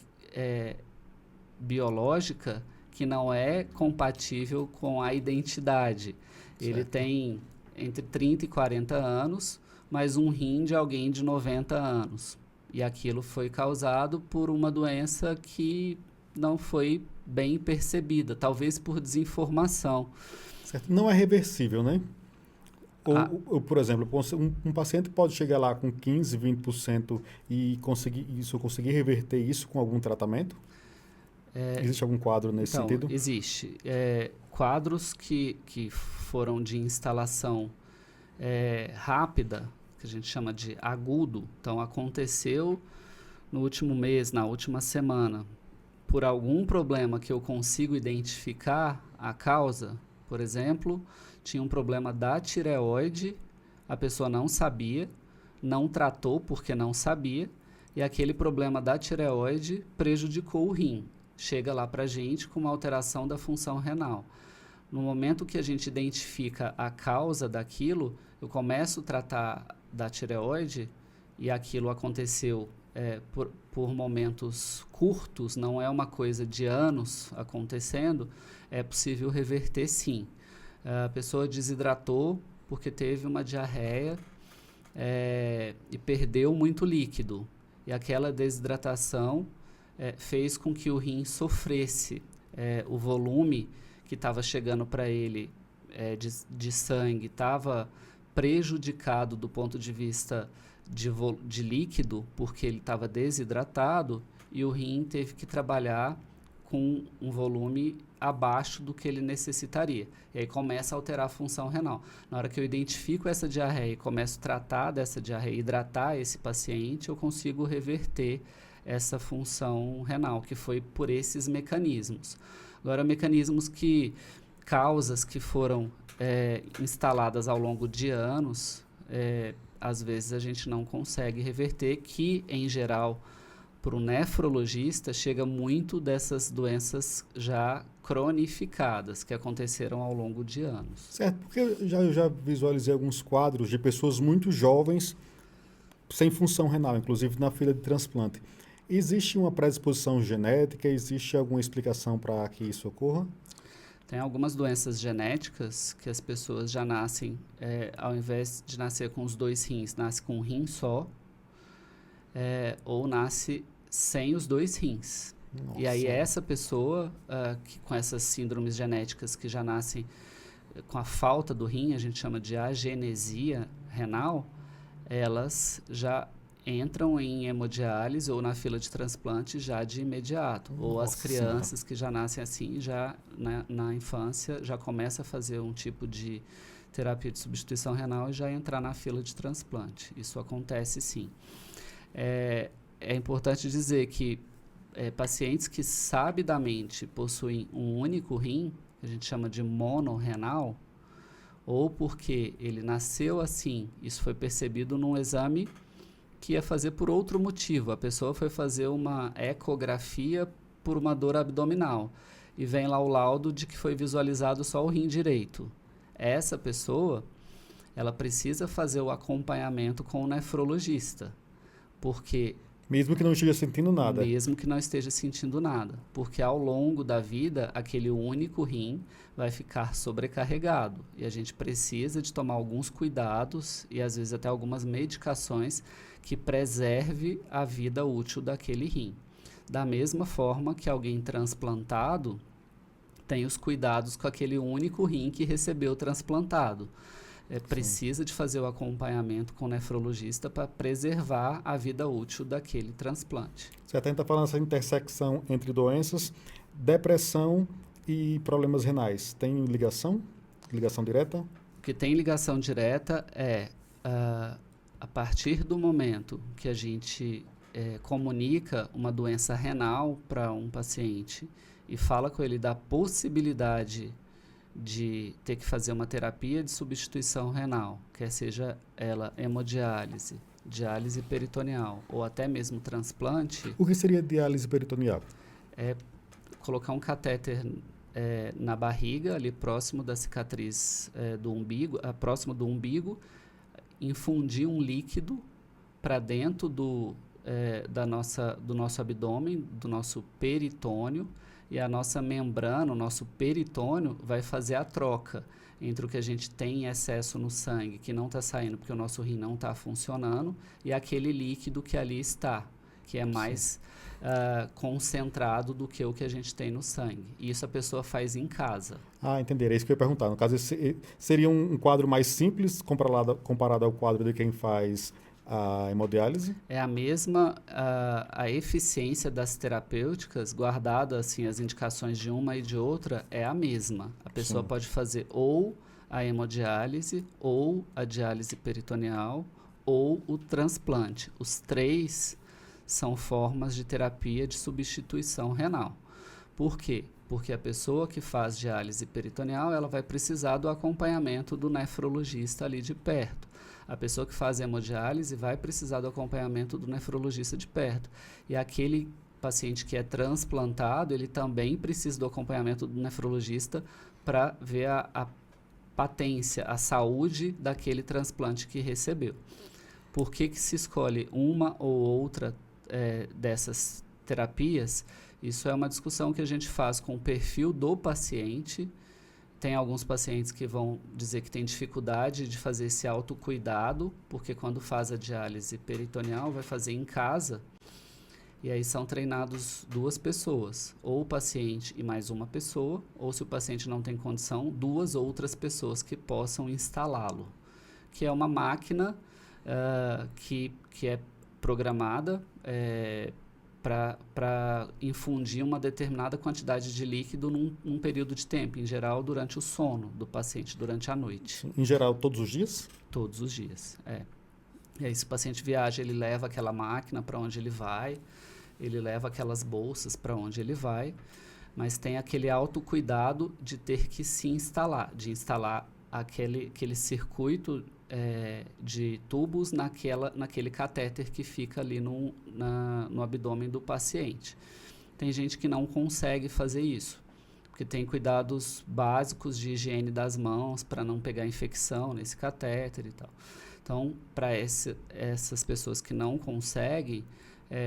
B: biológica que não é compatível com a identidade. Certo. Ele tem entre 30 e 40 anos, mas um rim de alguém de 90 anos. E aquilo foi causado por uma doença que não foi bem percebida, talvez por desinformação.
A: Certo. Não é reversível, né? Ou, por exemplo, um paciente pode chegar lá com 15%, 20% e conseguir reverter isso com algum tratamento? Existe algum quadro nesse sentido?
B: Existe. Quadros que foram de instalação rápida, que a gente chama de agudo. Então, aconteceu no último mês, na última semana, por algum problema que eu consigo identificar a causa. Por exemplo, tinha um problema da tireoide, a pessoa não sabia, não tratou porque não sabia, e aquele problema da tireoide prejudicou o rim. Chega lá para a gente com uma alteração da função renal. No momento que a gente identifica a causa daquilo, eu começo a tratar da tireoide e aquilo aconteceu por momentos curtos, não é uma coisa de anos acontecendo, é possível reverter sim. A pessoa desidratou porque teve uma diarreia e perdeu muito líquido. E aquela desidratação fez com que o rim sofresse. O volume que estava chegando para ele de sangue estava prejudicado do ponto de vista de líquido, porque ele estava desidratado, e o rim teve que trabalhar com um volume abaixo do que ele necessitaria. E aí começa a alterar a função renal. Na hora que eu identifico essa diarreia e começo a tratar dessa diarreia, hidratar esse paciente, eu consigo reverter essa função renal, que foi por esses mecanismos. Agora, mecanismos causas que foram instaladas ao longo de anos, às vezes a gente não consegue reverter, que em geral, para o nefrologista, chega muito dessas doenças já cronificadas, que aconteceram ao longo de anos.
A: Certo, porque eu já visualizei alguns quadros de pessoas muito jovens sem função renal, inclusive na fila de transplante. Existe uma predisposição genética? Existe alguma explicação para que isso ocorra?
B: Tem algumas doenças genéticas que as pessoas já nascem, ao invés de nascer com os 2 rins, nasce com um rim só, ou nasce sem os 2 rins.
A: Nossa.
B: E aí essa pessoa, com essas síndromes genéticas que já nascem com a falta do rim, a gente chama de agenesia renal, elas já entram em hemodiálise ou na fila de transplante já de imediato.
A: Nossa.
B: Ou as crianças que já nascem assim, já na infância, já começa a fazer um tipo de terapia de substituição renal e já entrar na fila de transplante. Isso acontece sim. É importante dizer que pacientes que sabidamente possuem um único rim, que a gente chama de monorrenal, ou porque ele nasceu assim, isso foi percebido num exame que ia fazer por outro motivo. A pessoa foi fazer uma ecografia por uma dor abdominal e vem lá o laudo de que foi visualizado só o rim direito. Essa pessoa, ela precisa fazer o acompanhamento com o nefrologista, porque...
A: Mesmo que não esteja sentindo nada.
B: Mesmo que não esteja sentindo nada. Porque ao longo da vida, aquele único rim vai ficar sobrecarregado. E a gente precisa de tomar alguns cuidados e às vezes até algumas medicações que preserve a vida útil daquele rim. Da mesma forma que alguém transplantado tem os cuidados com aquele único rim que recebeu o transplantado. Precisa de fazer o acompanhamento com o nefrologista para preservar a vida útil daquele transplante.
A: Você até está falando essa intersecção entre doenças, depressão e problemas renais. Tem ligação? Ligação direta?
B: O que tem ligação direta a partir do momento que a gente comunica uma doença renal para um paciente e fala com ele da possibilidade de ter que fazer uma terapia de substituição renal, quer seja ela hemodiálise, diálise peritoneal ou até mesmo transplante.
A: O que seria diálise peritoneal?
B: É colocar um catéter na barriga, ali próximo da cicatriz do umbigo, próximo do umbigo, infundir um líquido para dentro do nosso abdômen, do nosso peritônio, e a nossa membrana, o nosso peritônio, vai fazer a troca entre o que a gente tem em excesso no sangue, que não está saindo porque o nosso rim não está funcionando, e aquele líquido que ali está, que é mais concentrado do que o que a gente tem no sangue. E isso a pessoa faz em casa.
A: Entendi. É isso que eu ia perguntar. No caso, seria um quadro mais simples comparado ao quadro de quem faz a hemodiálise? É
B: a mesma, a eficiência das terapêuticas, guardada assim, as indicações de uma e de outra, é a mesma. A pessoa Sim. pode fazer ou a hemodiálise, ou a diálise peritoneal, ou o transplante. Os 3 são formas de terapia de substituição renal. Por quê? Porque a pessoa que faz diálise peritoneal, ela vai precisar do acompanhamento do nefrologista ali de perto. A pessoa que faz hemodiálise vai precisar do acompanhamento do nefrologista de perto. E aquele paciente que é transplantado, ele também precisa do acompanhamento do nefrologista para ver a patência, a saúde daquele transplante que recebeu. Por que se escolhe uma ou outra dessas terapias, isso é uma discussão que a gente faz com o perfil do paciente. Tem alguns pacientes que vão dizer que tem dificuldade de fazer esse autocuidado, porque quando faz a diálise peritoneal vai fazer em casa, e aí são treinados 2 pessoas, ou o paciente e mais uma pessoa, ou se o paciente não tem condição, 2 outras pessoas que possam instalá-lo, que é uma máquina que é programada para infundir uma determinada quantidade de líquido num período de tempo, em geral durante o sono do paciente, durante a noite.
A: Em geral, todos os dias?
B: Todos os dias, E aí, se o paciente viaja, ele leva aquela máquina para onde ele vai, ele leva aquelas bolsas para onde ele vai, mas tem aquele autocuidado de ter que se instalar, de instalar aquele circuito de tubos naquele catéter que fica ali no abdômen do paciente. Tem gente que não consegue fazer isso, porque tem cuidados básicos de higiene das mãos para não pegar infecção nesse catéter e tal. Então, para essas pessoas que não conseguem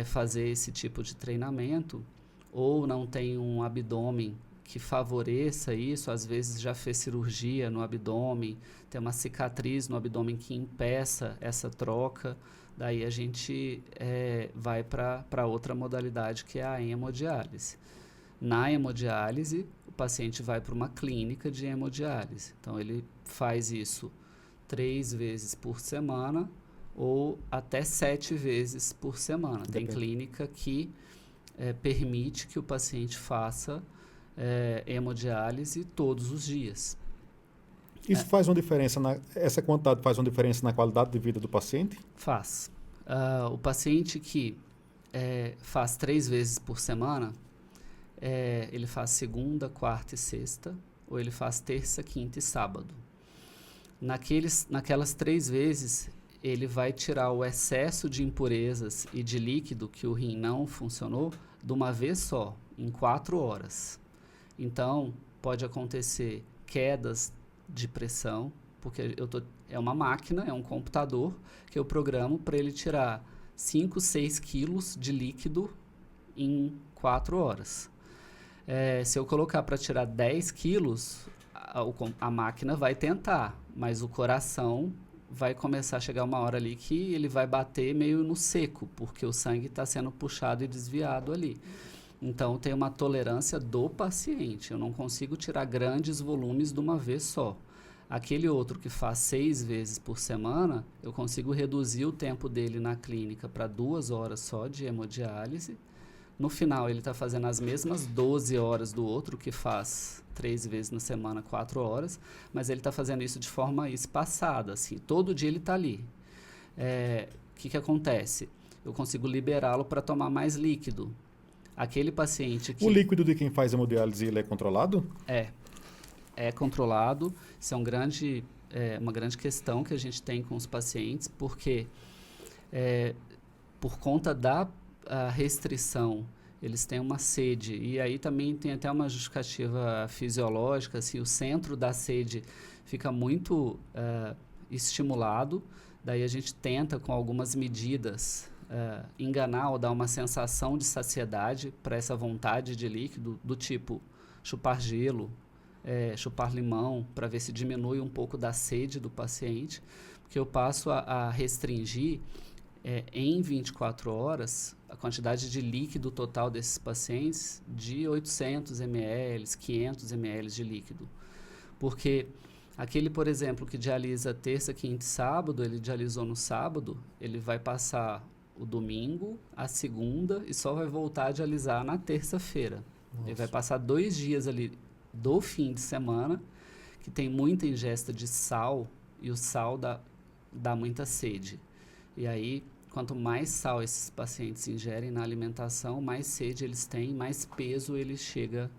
B: fazer esse tipo de treinamento, ou não tem um abdômen que favoreça isso, às vezes já fez cirurgia no abdômen, tem uma cicatriz no abdômen que impeça essa troca, daí a gente vai para outra modalidade, que é a hemodiálise. Na hemodiálise, o paciente vai para uma clínica de hemodiálise. Então, ele faz isso 3 vezes por semana ou até 7 vezes por semana. Tem clínica que permite que o paciente faça hemodiálise todos os dias.
A: Isso faz uma diferença, essa quantidade faz uma diferença na qualidade de vida do paciente?
B: Faz. O paciente que faz 3 vezes por semana, ele faz segunda, quarta e sexta, ou ele faz terça, quinta e sábado. Naquelas 3 vezes, ele vai tirar o excesso de impurezas e de líquido que o rim não funcionou de uma vez só, em 4 horas. Então, pode acontecer quedas de pressão, porque é uma máquina, é um computador que eu programo para ele tirar 5, 6 quilos de líquido em 4 horas. Se eu colocar para tirar 10 quilos, a máquina vai tentar, mas o coração vai começar a chegar uma hora ali que ele vai bater meio no seco, porque o sangue está sendo puxado e desviado ali. Então, tem uma tolerância do paciente. Eu não consigo tirar grandes volumes de uma vez só. Aquele outro que faz 6 vezes por semana, eu consigo reduzir o tempo dele na clínica para 2 horas só de hemodiálise. No final, ele está fazendo as mesmas 12 horas do outro, que faz 3 vezes na semana, 4 horas, mas ele está fazendo isso de forma espaçada, assim. Todo dia ele está ali. O que acontece? Eu consigo liberá-lo para tomar mais líquido. Aquele paciente que...
A: O líquido de quem faz hemodiálise, ele é controlado?
B: É controlado. Isso é uma grande questão que a gente tem com os pacientes, porque por conta da restrição, eles têm uma sede, e aí também tem até uma justificativa fisiológica, assim, o centro da sede fica muito estimulado, daí a gente tenta com algumas medidas enganar ou dar uma sensação de saciedade para essa vontade de líquido, do tipo chupar gelo, chupar limão, para ver se diminui um pouco da sede do paciente, porque eu passo a restringir em 24 horas a quantidade de líquido total desses pacientes de 800 ml, 500 ml de líquido. Porque aquele, por exemplo, que dialisa terça, quinta e sábado, ele dialisou no sábado, ele vai passar o domingo, a segunda e só vai voltar a dialisar na terça-feira. Ele vai passar 2 dias ali do fim de semana, que tem muita ingesta de sal, e o sal dá muita sede. E aí, quanto mais sal esses pacientes ingerem na alimentação, mais sede eles têm, mais peso ele chega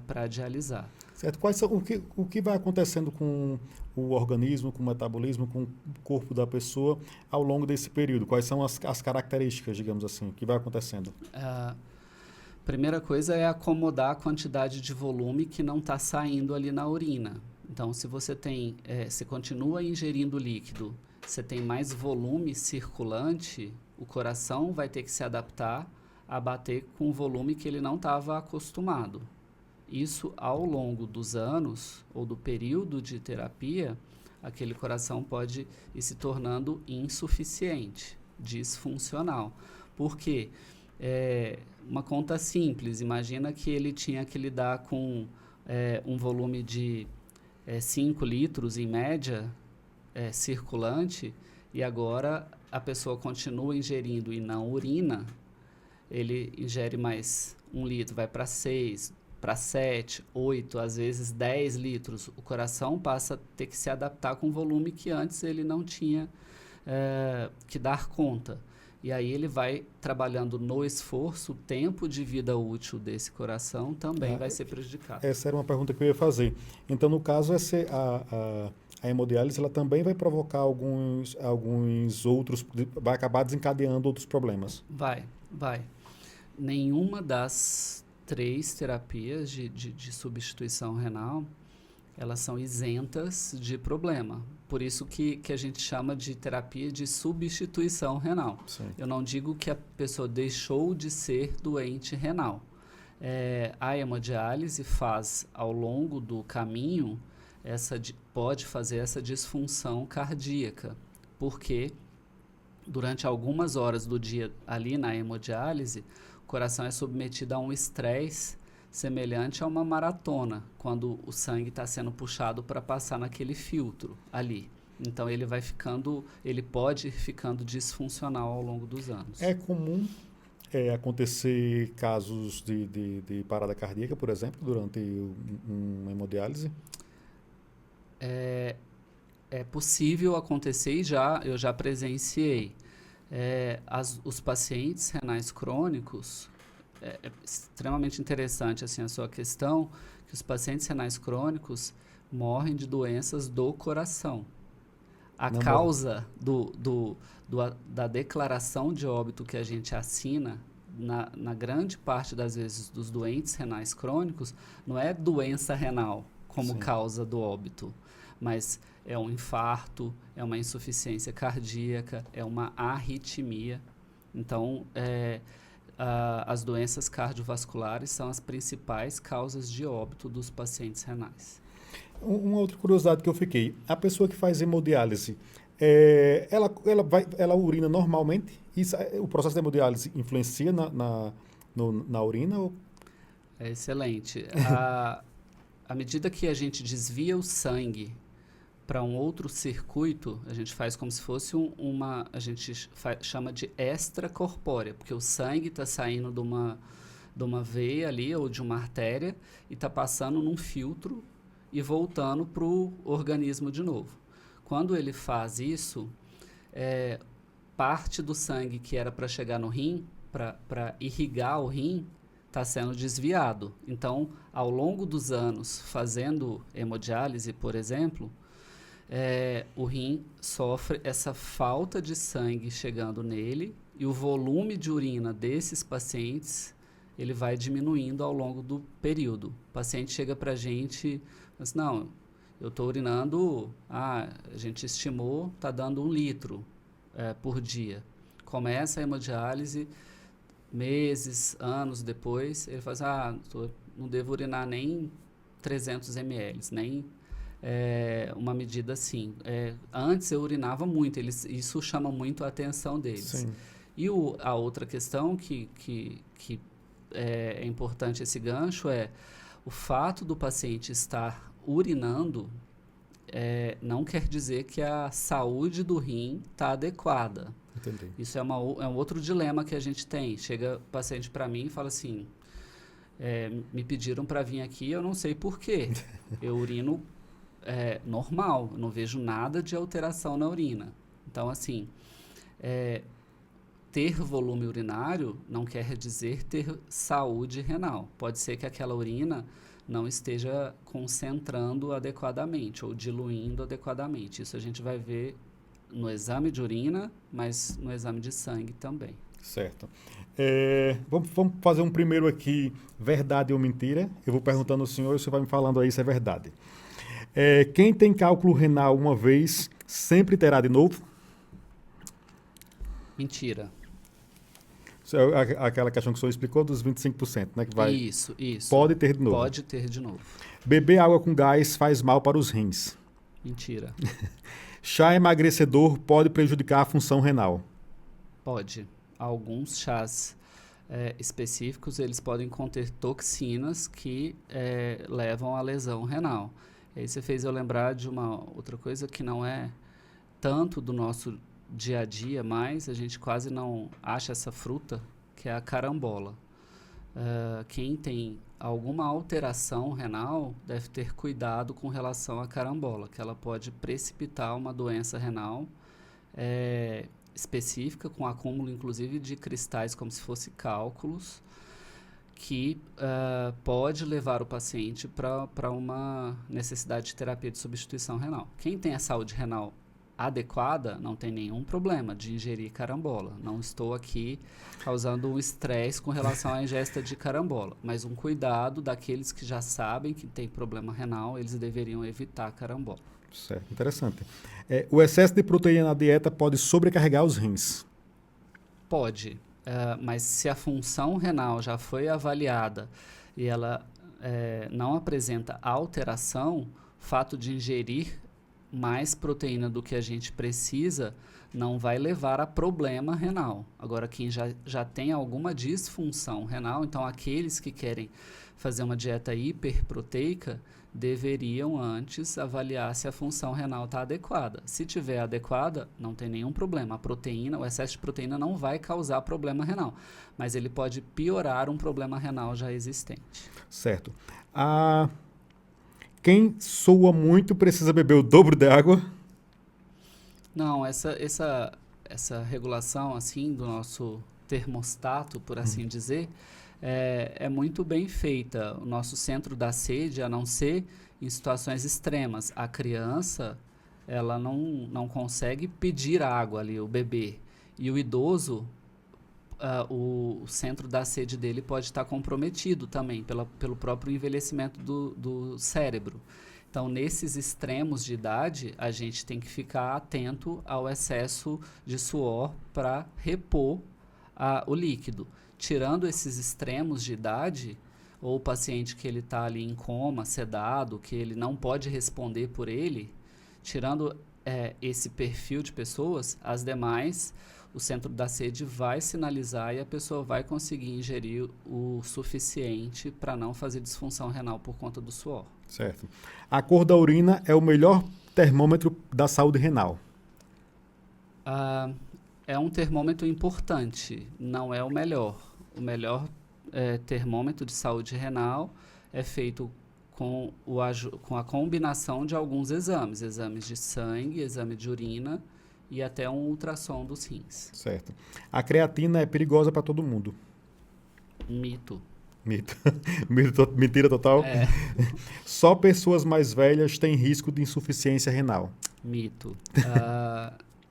B: para dialisar.
A: Certo. O que vai acontecendo com o organismo, com o metabolismo, com o corpo da pessoa ao longo desse período? Quais são as características, digamos assim, que vai acontecendo?
B: Primeira coisa é acomodar a quantidade de volume que não está saindo ali na urina. Então, se você você continua ingerindo líquido, você tem mais volume circulante, o coração vai ter que se adaptar a bater com o volume que ele não estava acostumado. Isso, ao longo dos anos ou do período de terapia, aquele coração pode ir se tornando insuficiente, disfuncional. Por quê? Uma conta simples, imagina que ele tinha que lidar com um volume de 5 litros, em média, circulante, e agora a pessoa continua ingerindo e não urina, ele ingere mais 1 litro, vai para 6, para 7, 8, às vezes 10 litros. O coração passa a ter que se adaptar com o volume que antes ele não tinha que dar conta. E aí ele vai trabalhando no esforço, o tempo de vida útil desse coração também vai ser prejudicado.
A: Essa era uma pergunta que eu ia fazer. Então, no caso, a hemodiálise ela também vai provocar alguns outros, vai acabar desencadeando outros problemas.
B: Vai. Nenhuma das 3 terapias de substituição renal, elas são isentas de problema. Por isso que a gente chama de terapia de substituição renal.
A: Sim.
B: Eu não digo que a pessoa deixou de ser doente renal. A hemodiálise faz, ao longo do caminho, pode fazer essa disfunção cardíaca, porque durante algumas horas do dia ali na hemodiálise, o coração é submetido a um estresse semelhante a uma maratona, quando o sangue está sendo puxado para passar naquele filtro ali. Então ele pode ir ficando disfuncional ao longo dos anos.
A: É comum acontecer casos de parada cardíaca, por exemplo, durante uma hemodiálise?
B: É possível acontecer e eu já presenciei. Os pacientes renais crônicos, é extremamente interessante assim, a sua questão, que os pacientes renais crônicos morrem de doenças do coração. A causa da declaração de óbito que a gente assina, na grande parte das vezes dos doentes renais crônicos, não é doença renal como causa do óbito, mas é um infarto, é uma insuficiência cardíaca, é uma arritmia. Então, as doenças cardiovasculares são as principais causas de óbito dos pacientes renais.
A: Uma outra curiosidade que eu fiquei, a pessoa que faz hemodiálise, ela urina normalmente? O processo de hemodiálise influencia na urina? Ou?
B: É excelente. À medida que a gente desvia o sangue para um outro circuito, a gente faz como se fosse a gente chama de extracorpórea, porque o sangue está saindo de uma veia ali ou de uma artéria e está passando num filtro e voltando para o organismo de novo. Quando ele faz isso, parte do sangue que era para chegar no rim, para irrigar o rim, está sendo desviado. Então, ao longo dos anos, fazendo hemodiálise, por exemplo, o rim sofre essa falta de sangue chegando nele e o volume de urina desses pacientes ele vai diminuindo ao longo do período. O paciente chega para a gente e diz, não, eu estou urinando, a gente estimou, está dando 1 litro por dia. Começa a hemodiálise, meses, anos depois, ele fala, não devo urinar nem 300 ml, nem uma medida assim. Antes eu urinava muito, isso chama muito a atenção deles.
A: Sim.
B: E a outra questão que é importante esse gancho o fato do paciente estar urinando não quer dizer que a saúde do rim está adequada.
A: Entendi.
B: Isso é um outro dilema que a gente tem. Chega o paciente para mim e fala assim, me pediram para vir aqui, eu não sei por quê. Eu urino normal, eu não vejo nada de alteração na urina. Então, assim, ter volume urinário não quer dizer ter saúde renal. Pode ser que aquela urina não esteja concentrando adequadamente ou diluindo adequadamente. Isso a gente vai ver no exame de urina, mas no exame de sangue também.
A: Certo. Vamos fazer um primeiro aqui, verdade ou mentira. Eu vou perguntando ao senhor e o senhor vai me falando aí se é verdade. Quem tem cálculo renal uma vez, sempre terá de novo?
B: Mentira.
A: Aquela questão que o senhor explicou dos 25%, né? Que vai...
B: Isso.
A: Pode ter de novo.
B: Pode ter de novo.
A: Beber água com gás faz mal para os rins.
B: Mentira.
A: Chá emagrecedor pode prejudicar a função renal.
B: Pode. Alguns chás específicos, eles podem conter toxinas que levam à lesão renal. E aí você fez eu lembrar de uma outra coisa que não é tanto do nosso dia a dia, mas a gente quase não acha essa fruta, que é a carambola. Quem tem alguma alteração renal deve ter cuidado com relação à carambola, que ela pode precipitar uma doença renal específica, com acúmulo inclusive de cristais como se fosse cálculos, que pode levar o paciente para uma necessidade de terapia de substituição renal. Quem tem a saúde renal adequada não tem nenhum problema de ingerir carambola. Não estou aqui causando um estresse com relação à ingesta de carambola, mas um cuidado daqueles que já sabem que tem problema renal, eles deveriam evitar a carambola.
A: Certo, interessante. O excesso de proteína na dieta pode sobrecarregar os rins?
B: Pode, mas se a função renal já foi avaliada e ela não apresenta alteração, o fato de ingerir mais proteína do que a gente precisa não vai levar a problema renal. Agora, quem já tem alguma disfunção renal, então aqueles que querem fazer uma dieta hiperproteica deveriam antes avaliar se a função renal está adequada. Se tiver adequada, não tem nenhum problema. A proteína, o excesso de proteína não vai causar problema renal, mas ele pode piorar um problema renal já existente.
A: Certo. Quem sua muito precisa beber o dobro de água?
B: Não, essa regulação assim do nosso termostato, por assim dizer, é muito bem feita. O nosso centro da sede, a não ser em situações extremas. A criança, ela não consegue pedir água ali, o bebê. E o idoso, o centro da sede dele pode estar comprometido também pelo próprio envelhecimento do cérebro. Então, nesses extremos de idade, a gente tem que ficar atento ao excesso de suor para repor o líquido. Tirando esses extremos de idade, ou o paciente que ele está ali em coma, sedado, que ele não pode responder por ele, tirando esse perfil de pessoas, as demais, o centro da sede vai sinalizar e a pessoa vai conseguir ingerir o suficiente para não fazer disfunção renal por conta do suor.
A: Certo. A cor da urina é o melhor termômetro da saúde renal?
B: É um termômetro importante, não é o melhor. O melhor termômetro de saúde renal é feito com a combinação de alguns exames de sangue, exame de urina e até um ultrassom dos rins.
A: Certo. A creatina é perigosa para todo mundo?
B: Mito.
A: Mentira total? Só pessoas mais velhas têm risco de insuficiência renal?
B: Mito.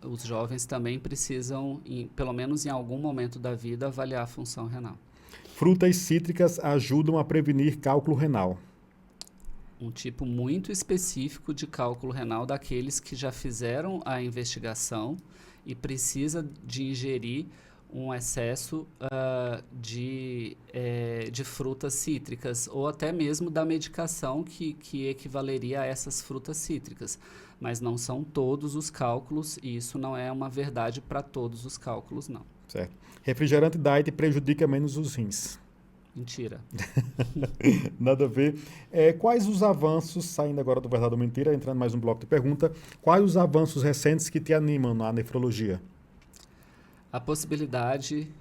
B: Os jovens também precisam, pelo menos em algum momento da vida, avaliar a função renal.
A: Frutas cítricas ajudam a prevenir cálculo renal?
B: Um tipo muito específico de cálculo renal daqueles que já fizeram a investigação e precisa de ingerir um excesso de frutas cítricas ou até mesmo da medicação que equivaleria a essas frutas cítricas. Mas não são todos os cálculos e isso não é uma verdade para todos os cálculos, não.
A: Certo. Refrigerante diet prejudica menos os rins?
B: Mentira.
A: Nada a ver. Quais os avanços, saindo agora do Verdade ou Mentira, entrando mais um bloco de pergunta, quais os avanços recentes que te animam na nefrologia?
B: A possibilidade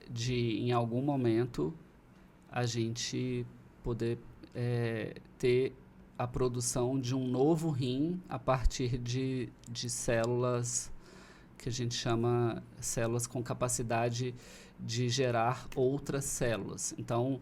B: de, em algum momento, a gente poder ter a produção de um novo rim a partir de células que a gente chama células com capacidade de gerar outras células. Então,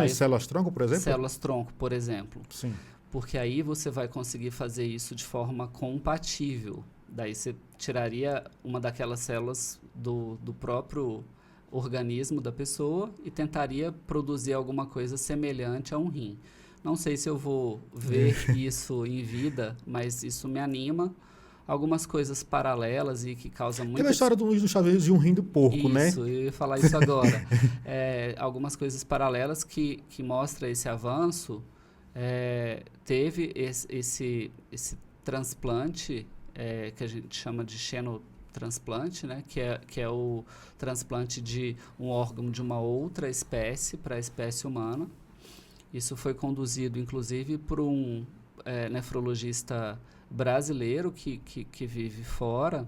A: células-tronco, por exemplo?
B: Células-tronco, por exemplo.
A: Sim.
B: Porque aí você vai conseguir fazer isso de forma compatível. Daí você tiraria uma daquelas células do próprio organismo da pessoa e tentaria produzir alguma coisa semelhante a um rim. Não sei se eu vou ver isso em vida, mas isso me anima, algumas coisas paralelas e que causam muito...
A: Tem a história do Chaves e um rim do porco, né?
B: Isso, eu ia falar isso agora. Algumas coisas paralelas que mostram esse avanço. Teve esse transplante que a gente chama de xenotransplante, né? que é o transplante de um órgão de uma outra espécie para a espécie humana. Isso foi conduzido, inclusive, por um nefrologista brasileiro que vive fora,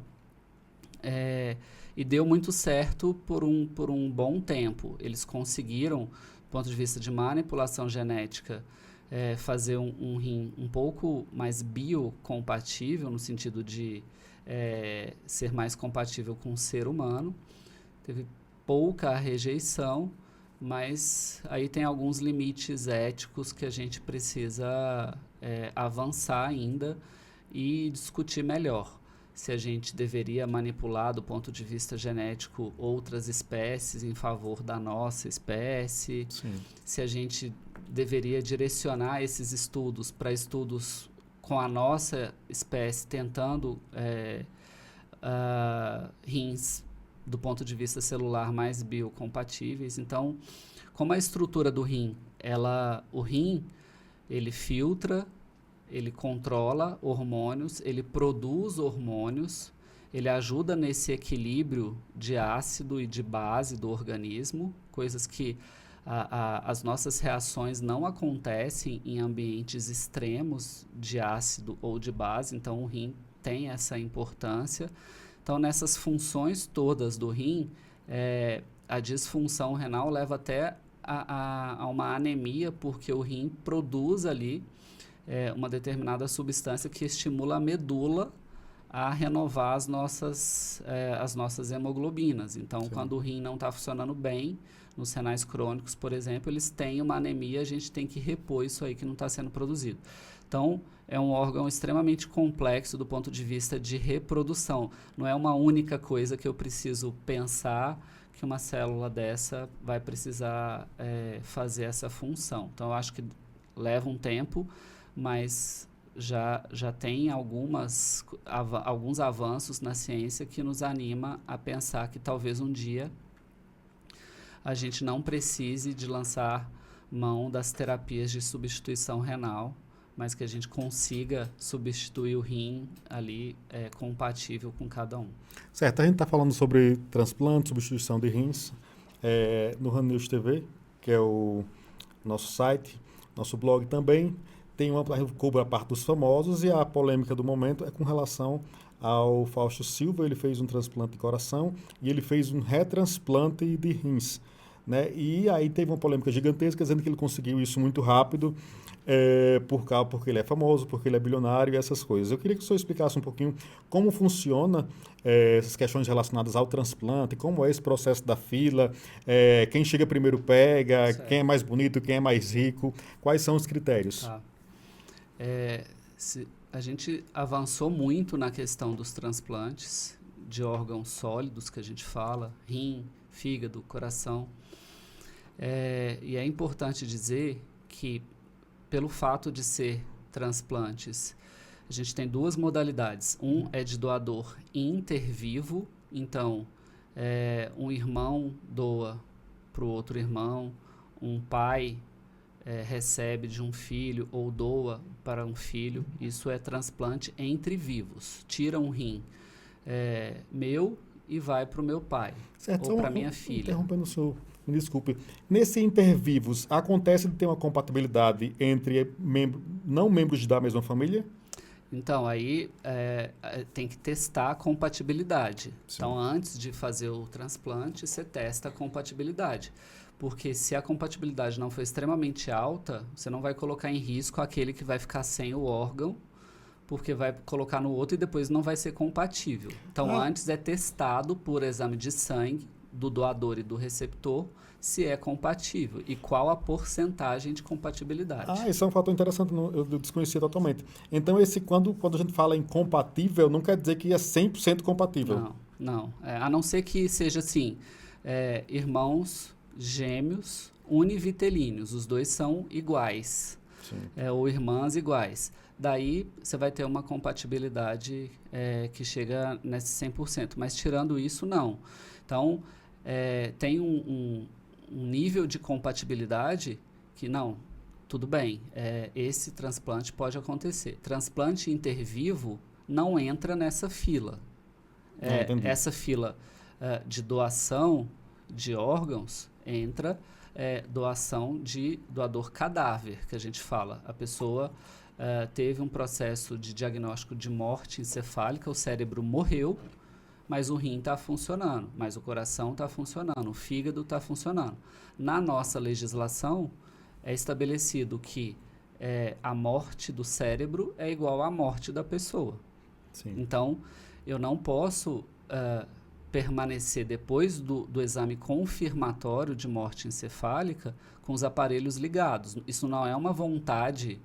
B: e deu muito certo por um bom tempo. Eles conseguiram, do ponto de vista de manipulação genética, fazer um rim um pouco mais biocompatível, no sentido de ser mais compatível com o ser humano. Teve pouca rejeição, mas aí tem alguns limites éticos que a gente precisa avançar ainda e discutir melhor. Se a gente deveria manipular, do ponto de vista genético, outras espécies em favor da nossa espécie.
A: Sim.
B: Se a gente deveria direcionar esses estudos para estudos com a nossa espécie, tentando rins do ponto de vista celular mais biocompatíveis. Então, como a estrutura do rim, o rim, ele filtra, ele controla hormônios, ele produz hormônios, ele ajuda nesse equilíbrio de ácido e de base do organismo, coisas que as nossas reações não acontecem em ambientes extremos de ácido ou de base, então o rim tem essa importância. Então, nessas funções todas do rim, a disfunção renal leva até a uma anemia, porque o rim produz ali uma determinada substância que estimula a medula a renovar as nossas hemoglobinas. Então, sim, quando o rim não está funcionando bem, nos renais crônicos, por exemplo, eles têm uma anemia, a gente tem que repor isso aí que não está sendo produzido. Então, é um órgão extremamente complexo do ponto de vista de reprodução. Não é uma única coisa que eu preciso pensar que uma célula dessa vai precisar fazer essa função. Então, eu acho que leva um tempo, mas já tem alguns avanços na ciência que nos anima a pensar que talvez um dia a gente não precise de lançar mão das terapias de substituição renal, mas que a gente consiga substituir o rim ali compatível com cada um.
A: Certo, a gente está falando sobre transplante, substituição de rins, no Rand News TV, que é o nosso site, nosso blog também. Cobre a parte dos famosos, e a polêmica do momento é com relação ao Fausto Silva. Ele fez um transplante de coração e ele fez um retransplante de rins, né? E aí teve uma polêmica gigantesca dizendo que ele conseguiu isso muito rápido, porque ele é famoso, porque ele é bilionário e essas coisas. Eu queria que o senhor explicasse um pouquinho como funciona essas questões relacionadas ao transplante, como é esse processo da fila, quem chega primeiro pega, certo, quem é mais bonito, quem é mais rico, quais são os critérios?
B: Tá. A gente avançou muito na questão dos transplantes de órgãos sólidos, que a gente fala, rim, fígado, coração. E é importante dizer que, pelo fato de ser transplantes, a gente tem duas modalidades. Um é de doador intervivo, então um irmão doa para o outro irmão, um pai recebe de um filho ou doa para um filho. Isso é transplante entre vivos. Tira um rim meu e vai para o meu pai, certo, ou para minha filha.
A: Interrompendo o senhor, me desculpe. Nesse intervivos, acontece de ter uma compatibilidade entre não membros da mesma família?
B: Então, aí tem que testar a compatibilidade. Sim. Então, antes de fazer o transplante, você testa a compatibilidade. Porque se a compatibilidade não for extremamente alta, você não vai colocar em risco aquele que vai ficar sem o órgão, porque vai colocar no outro e depois não vai ser compatível. Então, antes é testado por exame de sangue do doador e do receptor se é compatível e qual a porcentagem de compatibilidade.
A: Isso é um fator interessante, eu desconhecia totalmente. Então, quando a gente fala em compatível, não quer dizer que é 100% compatível.
B: Não. A não ser que seja assim, irmãos gêmeos univitelíneos, os dois são iguais, ou irmãs iguais. daí você vai ter uma compatibilidade que chega nesse 100%. Mas tirando isso, não. Então, tem um nível de compatibilidade que não, tudo bem, esse transplante pode acontecer. Transplante intervivo não entra nessa fila. Essa fila de doação de órgãos entra doação de doador cadáver, que a gente fala. A pessoa teve um processo de diagnóstico de morte encefálica, o cérebro morreu, mas o rim está funcionando, mas o coração está funcionando, o fígado está funcionando. Na nossa legislação, é estabelecido que a morte do cérebro é igual à morte da pessoa.
A: Sim.
B: Então, eu não posso permanecer depois do exame confirmatório de morte encefálica com os aparelhos ligados. Isso não é uma vontade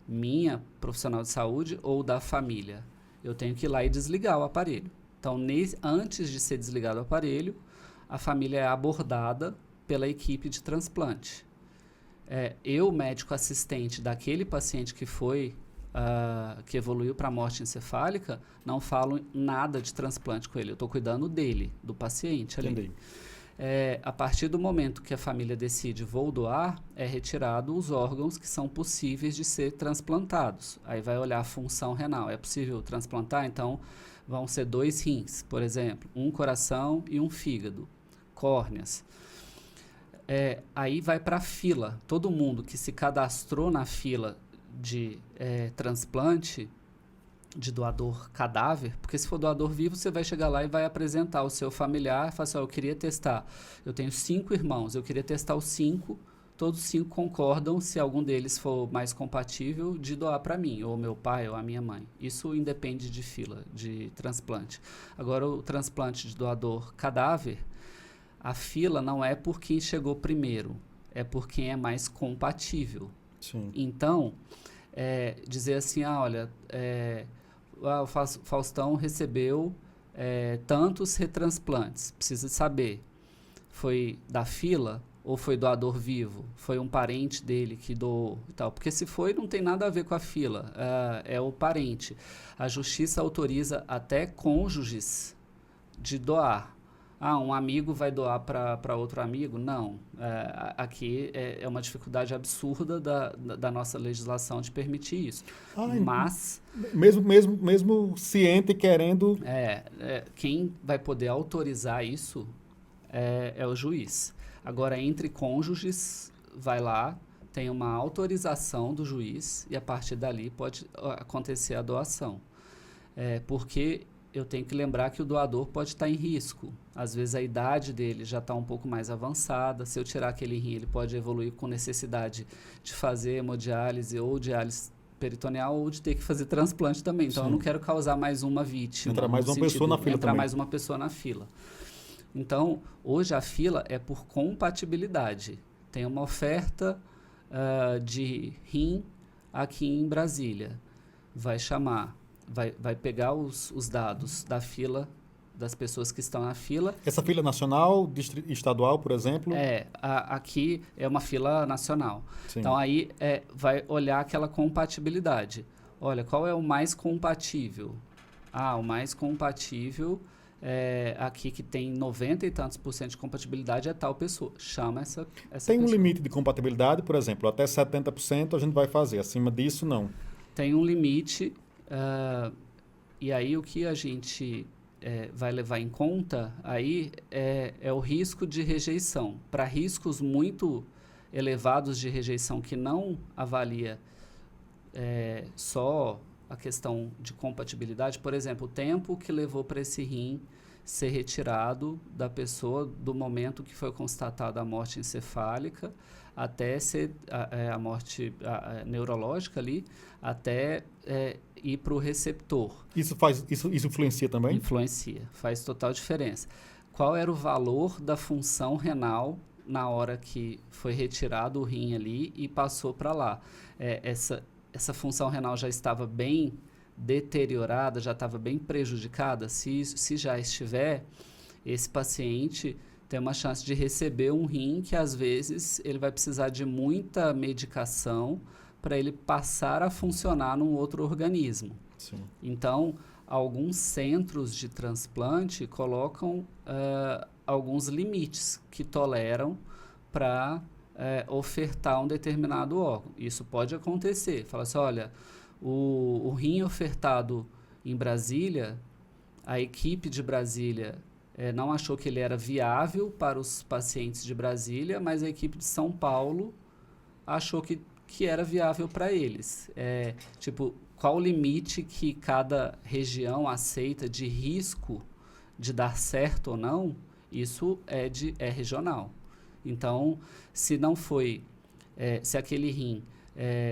B: minha, profissional de saúde, ou da família. Eu tenho que ir lá e desligar o aparelho. Então, antes de ser desligado o aparelho, a família é abordada pela equipe de transplante. Eu, médico assistente daquele paciente que evoluiu para a morte encefálica, não falo nada de transplante com ele. Eu estou cuidando dele, do paciente ali.
A: Entendi.
B: A partir do momento que a família decide vou doar, é retirado os órgãos que são possíveis de ser transplantados. Aí vai olhar a função renal. É possível transplantar? Então, vão ser 2 rins, por exemplo, um coração e um fígado, córneas. Aí vai para a fila. Todo mundo que se cadastrou na fila de transplante de doador cadáver, porque se for doador vivo, você vai chegar lá e vai apresentar o seu familiar e falar assim, eu queria testar, eu tenho 5 irmãos, eu queria testar os 5, todos os 5 concordam, se algum deles for mais compatível, de doar para mim, ou meu pai, ou a minha mãe. Isso independe de fila, de transplante. Agora, o transplante de doador cadáver, a fila não é por quem chegou primeiro, é por quem é mais compatível.
A: Sim.
B: Então, dizer assim, olha, o Faustão recebeu tantos retransplantes, precisa saber, foi da fila ou foi doador vivo? Foi um parente dele que doou e tal? Porque se foi, não tem nada a ver com a fila, é o parente. A justiça autoriza até cônjuges de doar. Um amigo vai doar para outro amigo? Não. Aqui é uma dificuldade absurda da nossa legislação de permitir isso. Mas...
A: Mesmo ciente e querendo...
B: quem vai poder autorizar isso é o juiz. Agora, entre cônjuges, vai lá, tem uma autorização do juiz e a partir dali pode acontecer a doação. Porque... eu tenho que lembrar que o doador pode estar em risco. Às vezes a idade dele já está um pouco mais avançada. Se eu tirar aquele rim, ele pode evoluir com necessidade de fazer hemodiálise ou diálise peritoneal ou de ter que fazer transplante também. Então, eu não quero causar mais uma vítima.
A: Entrar mais uma pessoa na fila também.
B: Mais uma pessoa na fila. Então, hoje a fila é por compatibilidade. Tem uma oferta de rim aqui em Brasília. Vai chamar... Vai pegar os dados da fila, das pessoas que estão na fila.
A: Essa fila nacional, estadual, por exemplo?
B: Aqui é uma fila nacional. Sim. Então, aí vai olhar aquela compatibilidade. Olha, qual é o mais compatível? O mais compatível aqui que tem 90 e tantos % de compatibilidade é tal pessoa. Chama essa
A: Tem
B: pessoa.
A: Um limite de compatibilidade, por exemplo, até 70% a gente vai fazer, acima disso não.
B: Tem um limite... e aí o que a gente vai levar em conta aí é o risco de rejeição. Para riscos muito elevados de rejeição que não avalia só a questão de compatibilidade, por exemplo, o tempo que levou para esse rim ser retirado da pessoa do momento que foi constatada a morte encefálica até ser a morte neurológica ali, até ir para o receptor.
A: Isso influencia também?
B: Influencia, faz total diferença. Qual era o valor da função renal na hora que foi retirado o rim ali e passou para lá? Essa função renal já estava bem deteriorada, já estava bem prejudicada? Se já estiver, esse paciente tem uma chance de receber um rim que às vezes ele vai precisar de muita medicação para ele passar a funcionar num outro organismo.
A: Sim.
B: Então, alguns centros de transplante colocam alguns limites que toleram para ofertar um determinado órgão. Isso pode acontecer. Fala assim, olha, o rim ofertado em Brasília, a equipe de Brasília não achou que ele era viável para os pacientes de Brasília, mas a equipe de São Paulo achou que era viável para eles. Qual o limite que cada região aceita de risco de dar certo ou não? Isso é regional. Então, se não foi, se aquele rim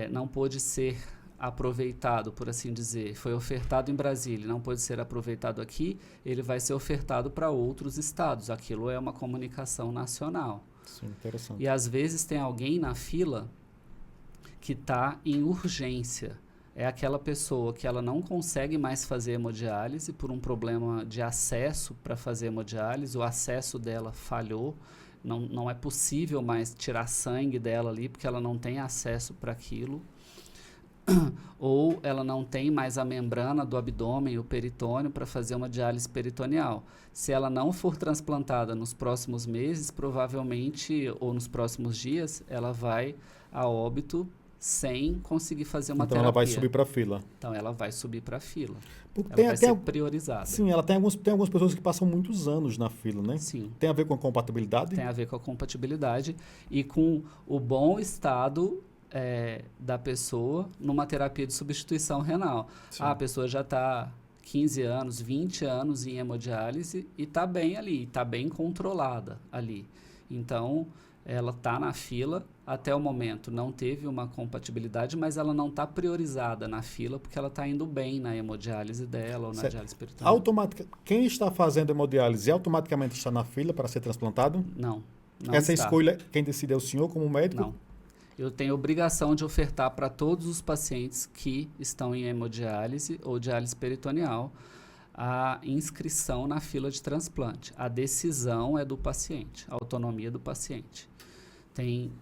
B: não pôde ser aproveitado, por assim dizer, foi ofertado em Brasília, não pode ser aproveitado aqui, ele vai ser ofertado para outros estados. Aquilo é uma comunicação nacional.
A: Sim, interessante.
B: E às vezes tem alguém na fila que está em urgência. É aquela pessoa que ela não consegue mais fazer hemodiálise por um problema de acesso para fazer hemodiálise, o acesso dela falhou, não é possível mais tirar sangue dela ali porque ela não tem acesso para aquilo. Ou ela não tem mais a membrana do abdômen, o peritônio, para fazer uma diálise peritoneal. Se ela não for transplantada nos próximos meses, provavelmente, ou nos próximos dias, ela vai a óbito sem conseguir fazer uma terapia.
A: Então ela vai subir para a fila.
B: Então ela vai subir para a fila.
A: Porque
B: ela vai ser priorizada.
A: Sim, ela tem algumas pessoas que passam muitos anos na fila, né?
B: Sim.
A: Tem a ver com a compatibilidade?
B: Tem a ver com a compatibilidade e com o bom estado da pessoa numa terapia de substituição renal. A pessoa já está 15 anos, 20 anos em hemodiálise e está bem ali, está bem controlada ali. Então, ela está na fila, até o momento não teve uma compatibilidade, mas ela não está priorizada na fila porque ela está indo bem na hemodiálise dela ou na diálise peritoneal.
A: Quem está fazendo hemodiálise automaticamente está na fila para ser transplantado?
B: Não.
A: Essa escolha, quem decide é o senhor como médico?
B: Não. Eu tenho obrigação de ofertar para todos os pacientes que estão em hemodiálise ou diálise peritoneal a inscrição na fila de transplante. A decisão é do paciente, a autonomia do paciente. Tem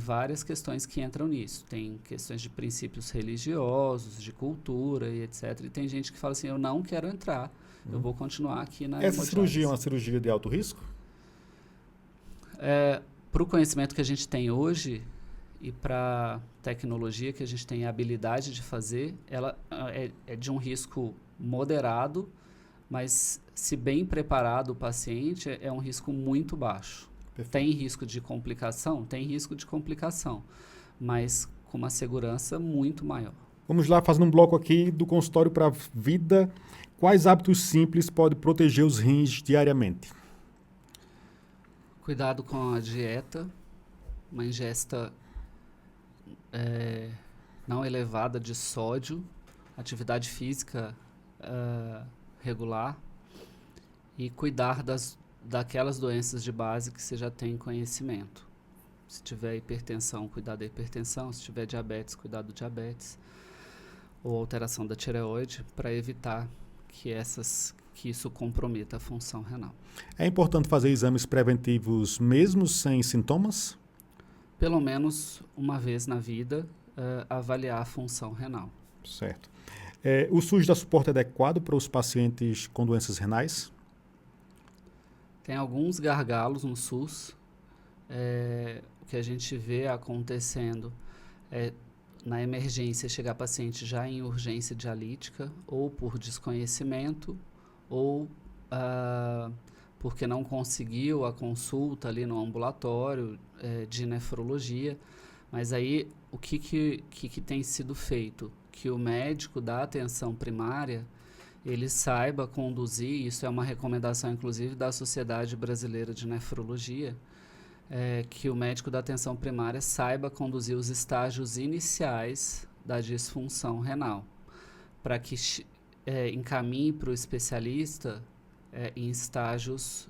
B: várias questões que entram nisso. Tem questões de princípios religiosos, de cultura e etc. E tem gente que fala assim, eu não quero entrar, eu vou continuar aqui na hemodiálise.
A: Essa cirurgia é uma cirurgia de alto risco?
B: Para o conhecimento que a gente tem hoje e para a tecnologia que a gente tem a habilidade de fazer, ela é de um risco moderado, mas se bem preparado o paciente, é um risco muito baixo. Perfeito. Tem risco de complicação? Tem risco de complicação, mas com uma segurança muito maior.
A: Vamos lá, fazendo um bloco aqui do consultório para a vida. Quais hábitos simples podem proteger os rins diariamente?
B: Cuidado com a dieta, uma ingesta não elevada de sódio, atividade física regular e cuidar daquelas doenças de base que você já tem conhecimento. Se tiver hipertensão, cuidar da hipertensão, se tiver diabetes, cuidar do diabetes ou alteração da tireoide para evitar que isso comprometa a função renal.
A: É importante fazer exames preventivos mesmo sem sintomas?
B: Pelo menos uma vez na vida, avaliar a função renal.
A: Certo. O SUS dá suporte adequado para os pacientes com doenças renais?
B: Tem alguns gargalos no SUS. O que a gente vê acontecendo na emergência chegar paciente já em urgência dialítica, ou por desconhecimento, ou porque não conseguiu a consulta ali no ambulatório de nefrologia. Mas aí, o que tem sido feito? Que o médico da atenção primária, ele saiba conduzir, isso é uma recomendação inclusive da Sociedade Brasileira de Nefrologia, que o médico da atenção primária saiba conduzir os estágios iniciais da disfunção renal, para que encaminhe para o especialista em estágios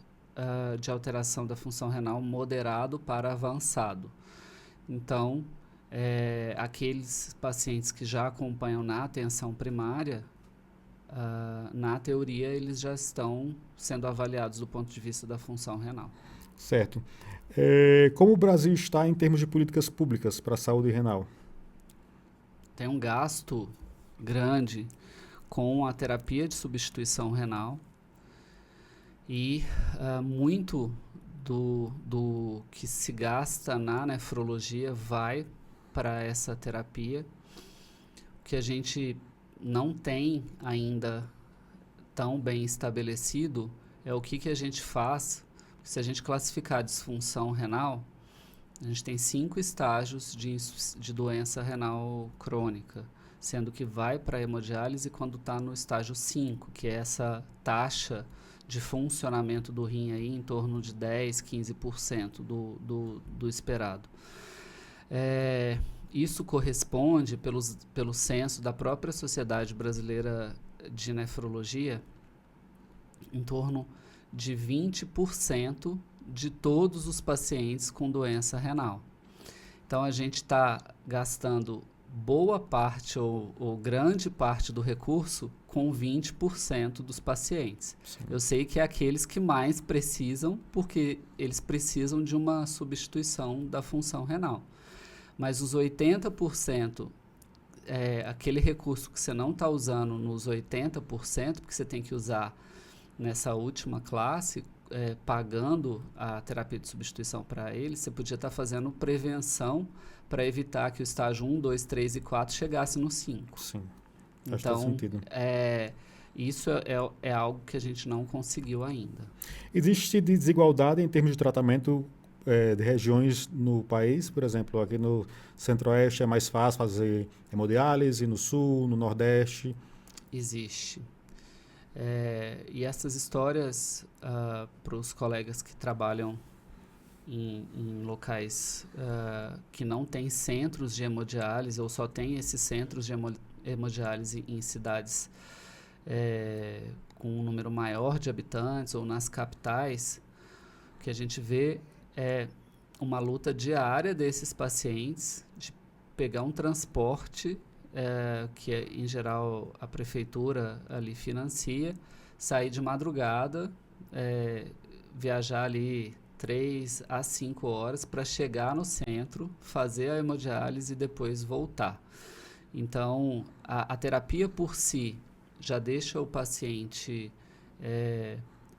B: de alteração da função renal moderado para avançado. Então, aqueles pacientes que já acompanham na atenção primária, na teoria, eles já estão sendo avaliados do ponto de vista da função renal.
A: Certo. Como o Brasil está em termos de políticas públicas para a saúde renal?
B: Tem um gasto grande com a terapia de substituição renal e muito do que se gasta na nefrologia vai para essa terapia. O que a gente não tem ainda tão bem estabelecido é o que a gente faz. Se a gente classificar a disfunção renal, a gente tem 5 estágios de doença renal crônica, sendo que vai para a hemodiálise quando está no estágio 5, que é essa taxa de funcionamento do rim aí em torno de 10, 15% do esperado. Isso corresponde, pelo censo da própria Sociedade Brasileira de Nefrologia, em torno de 20% de todos os pacientes com doença renal. Então, a gente está gastando boa parte ou grande parte do recurso com 20% dos pacientes.
A: Sim.
B: Eu sei que é aqueles que mais precisam, porque eles precisam de uma substituição da função renal. Mas os 80%, aquele recurso que você não está usando nos 80%, porque você tem que usar nessa última classe, pagando a terapia de substituição para ele, você podia estar fazendo prevenção para evitar que o estágio 1, 2, 3 e 4 chegasse no 5.
A: Sim, faz
B: Então,
A: todo sentido.
B: Isso é algo que a gente não conseguiu ainda.
A: Existe desigualdade em termos de tratamento de regiões no país? Por exemplo, aqui no Centro-Oeste é mais fácil fazer hemodiálise, no Sul, no Nordeste?
B: Existe. E essas histórias, para os colegas que trabalham em locais que não têm centros de hemodiálise ou só tem esses centros de hemodiálise em cidades com um número maior de habitantes ou nas capitais, o que a gente vê é uma luta diária desses pacientes de pegar um transporte que em geral a prefeitura ali financia, sair de madrugada, viajar ali 3 a 5 horas para chegar no centro, fazer a hemodiálise e depois voltar. Então, a terapia por si já deixa o paciente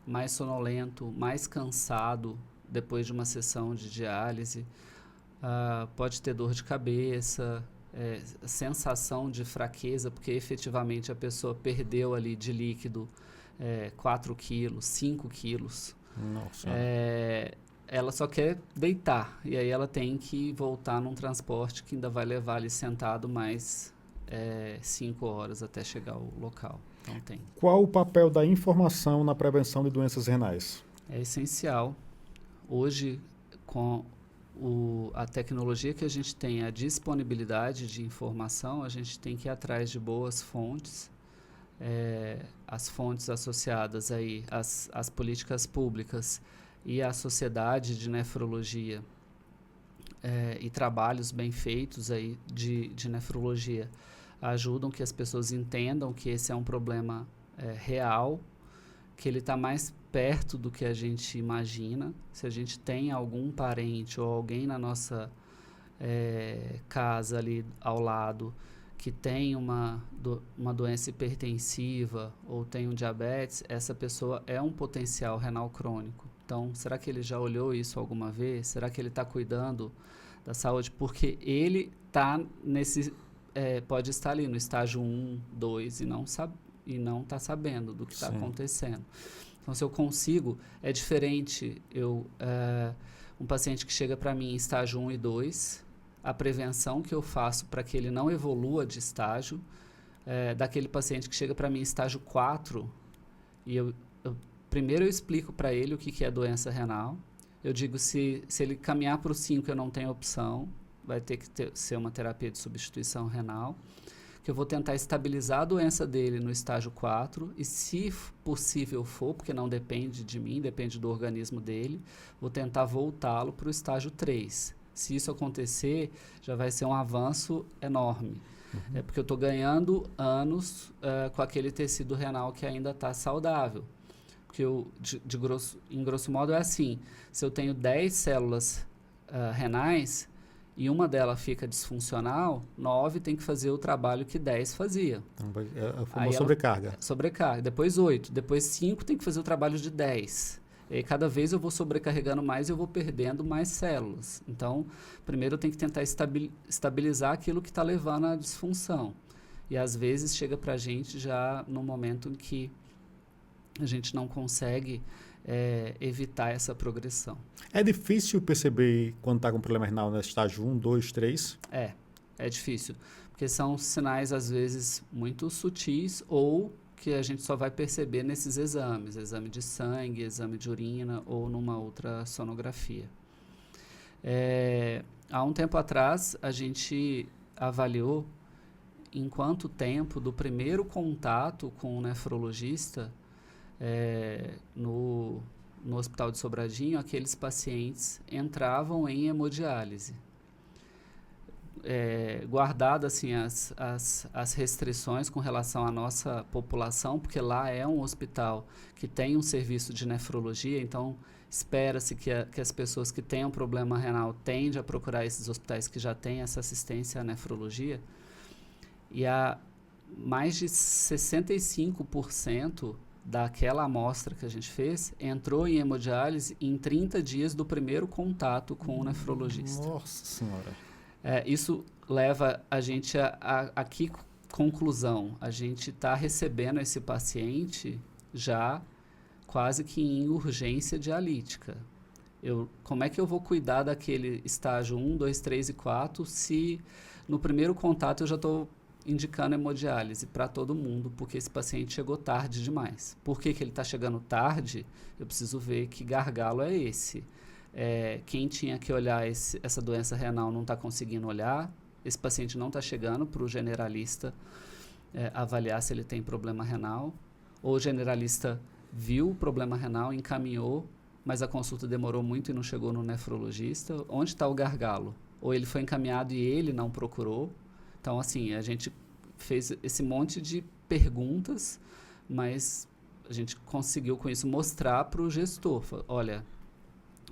B: mais sonolento, mais cansado depois de uma sessão de diálise, pode ter dor de cabeça, sensação de fraqueza, porque efetivamente a pessoa perdeu ali de líquido 4 quilos, 5 quilos.
A: Nossa.
B: Ela só quer deitar, e aí ela tem que voltar num transporte que ainda vai levar ali sentado mais 5 horas até chegar ao local. Então tem.
A: Qual o papel da informação na prevenção de doenças renais?
B: É essencial. Hoje, com a tecnologia que a gente tem, a disponibilidade de informação, a gente tem que ir atrás de boas fontes, as fontes associadas aí às políticas públicas e à sociedade de nefrologia e trabalhos bem feitos aí de nefrologia ajudam que as pessoas entendam que esse é um problema real, que ele está mais perto do que a gente imagina. Se a gente tem algum parente ou alguém na nossa casa ali ao lado que tem uma doença hipertensiva ou tem um diabetes, essa pessoa é um potencial renal crônico. Então, será que ele já olhou isso alguma vez? Será que ele está cuidando da saúde? Porque ele está pode estar ali no estágio 1, 2 e não está sabendo do que está acontecendo. Então, se eu consigo, é diferente um paciente que chega para mim em estágio 1 e 2, a prevenção que eu faço para que ele não evolua de estágio, daquele paciente que chega para mim em estágio 4, e primeiro eu explico para ele o que é doença renal. Eu digo, se ele caminhar para o 5 eu não tenho opção, vai ter que ser uma terapia de substituição renal, que eu vou tentar estabilizar a doença dele no estágio 4 e, se possível for, porque não depende de mim, depende do organismo dele, vou tentar voltá-lo para o estágio 3. Se isso acontecer, já vai ser um avanço enorme. Porque eu estou ganhando anos com aquele tecido renal que ainda está saudável. porque em grosso modo é assim, se eu tenho 10 células renais e uma delas fica disfuncional, 9 tem que fazer o trabalho que 10 fazia.
A: Então, é a famosa sobrecarga.
B: Sobrecarga. Depois 8. Depois 5 tem que fazer o trabalho de 10. E aí, cada vez eu vou sobrecarregando mais e eu vou perdendo mais células. Então, primeiro eu tenho que tentar estabilizar aquilo que está levando à disfunção. E às vezes chega para a gente já no momento em que a gente não consegue evitar essa progressão.
A: É difícil perceber quando está com problema renal no estágio 1, 2, 3?
B: É difícil, porque são sinais às vezes muito sutis ou que a gente só vai perceber nesses exames, exame de sangue, exame de urina ou numa outra sonografia. Há um tempo atrás a gente avaliou em quanto tempo do primeiro contato com o nefrologista no Hospital de Sobradinho, aqueles pacientes entravam em hemodiálise. Guardadas assim, as restrições com relação à nossa população, porque lá é um hospital que tem um serviço de nefrologia, então espera-se que as pessoas que tenham problema renal tendem a procurar esses hospitais que já têm essa assistência à nefrologia. E mais de 65% daquela amostra que a gente fez entrou em hemodiálise em 30 dias do primeiro contato com o nefrologista.
A: Nossa Senhora!
B: Isso leva a gente a que conclusão? A gente está recebendo esse paciente já quase que em urgência dialítica. Como é que eu vou cuidar daquele estágio 1, 2, 3 e 4 se no primeiro contato eu já estou indicando hemodiálise para todo mundo, porque esse paciente chegou tarde demais. Por que ele está chegando tarde? Eu preciso ver que gargalo é esse. Quem tinha que olhar essa doença renal não está conseguindo olhar, esse paciente não está chegando para o generalista avaliar se ele tem problema renal, ou o generalista viu o problema renal, encaminhou, mas a consulta demorou muito e não chegou no nefrologista. Onde está o gargalo? Ou ele foi encaminhado e ele não procurou. Então, assim, a gente fez esse monte de perguntas, mas a gente conseguiu com isso mostrar para o gestor, olha,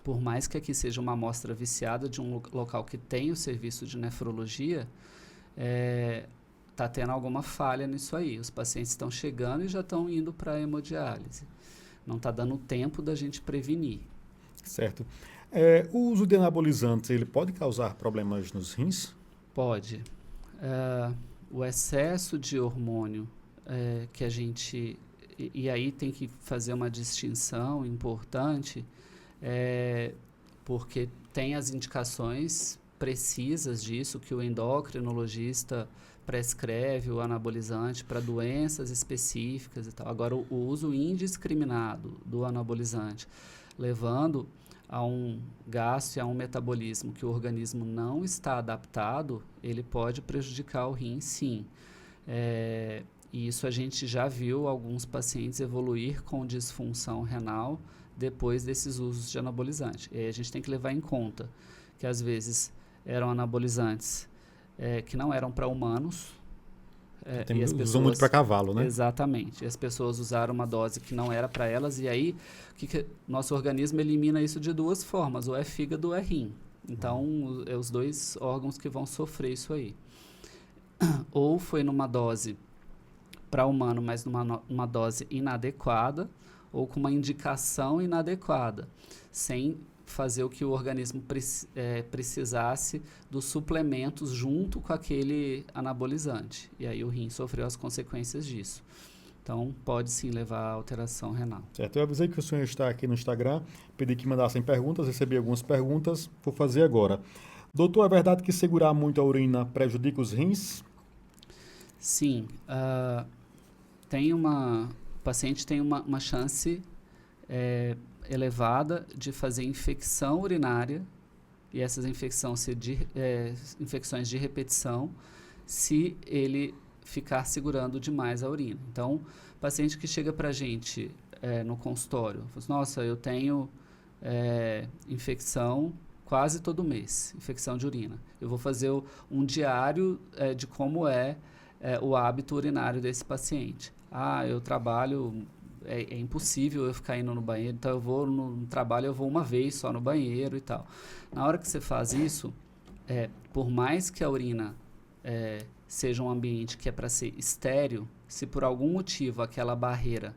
B: por mais que aqui seja uma amostra viciada de um local que tem o serviço de nefrologia, está tendo alguma falha nisso aí. Os pacientes estão chegando e já estão indo para a hemodiálise. Não está dando tempo da gente prevenir.
A: Certo. O uso de anabolizantes, ele pode causar problemas nos rins?
B: Pode. O excesso de hormônio que a gente... E aí tem que fazer uma distinção importante, porque tem as indicações precisas disso, que o endocrinologista prescreve o anabolizante para doenças específicas e tal. Agora, o uso indiscriminado do anabolizante, levando a um gasto e a um metabolismo que o organismo não está adaptado, ele pode prejudicar o rim, sim. E isso a gente já viu alguns pacientes evoluir com disfunção renal depois desses usos de anabolizante. E aí a gente tem que levar em conta que às vezes eram anabolizantes que não eram para humanos. E as pessoas
A: usam muito para cavalo, né?
B: Exatamente. E as pessoas usaram uma dose que não era para elas, e aí nosso organismo elimina isso de duas formas, ou é fígado ou é rim. Então, é os dois órgãos que vão sofrer isso aí. Ou foi numa dose para humano, mas numa dose inadequada, ou com uma indicação inadequada, sem fazer o que o organismo precisasse dos suplementos junto com aquele anabolizante. E aí o rim sofreu as consequências disso. Então, pode sim levar à alteração renal.
A: Certo, eu avisei que o senhor está aqui no Instagram, pedi que mandassem perguntas, recebi algumas perguntas, vou fazer agora. Doutor, é verdade que segurar muito a urina prejudica os rins?
B: Sim, o paciente tem uma chance elevada de fazer infecção urinária, e essas infecções infecções de repetição, se ele ficar segurando demais a urina. Então, paciente que chega para a gente no consultório, fala assim, nossa, eu tenho infecção quase todo mês, infecção de urina. Eu vou fazer um diário de como o hábito urinário desse paciente. Eu trabalho é impossível eu ficar indo no banheiro, então eu vou no trabalho, eu vou uma vez só no banheiro e tal. Na hora que você faz isso, por mais que a urina seja um ambiente que é para ser estéril, se por algum motivo aquela barreira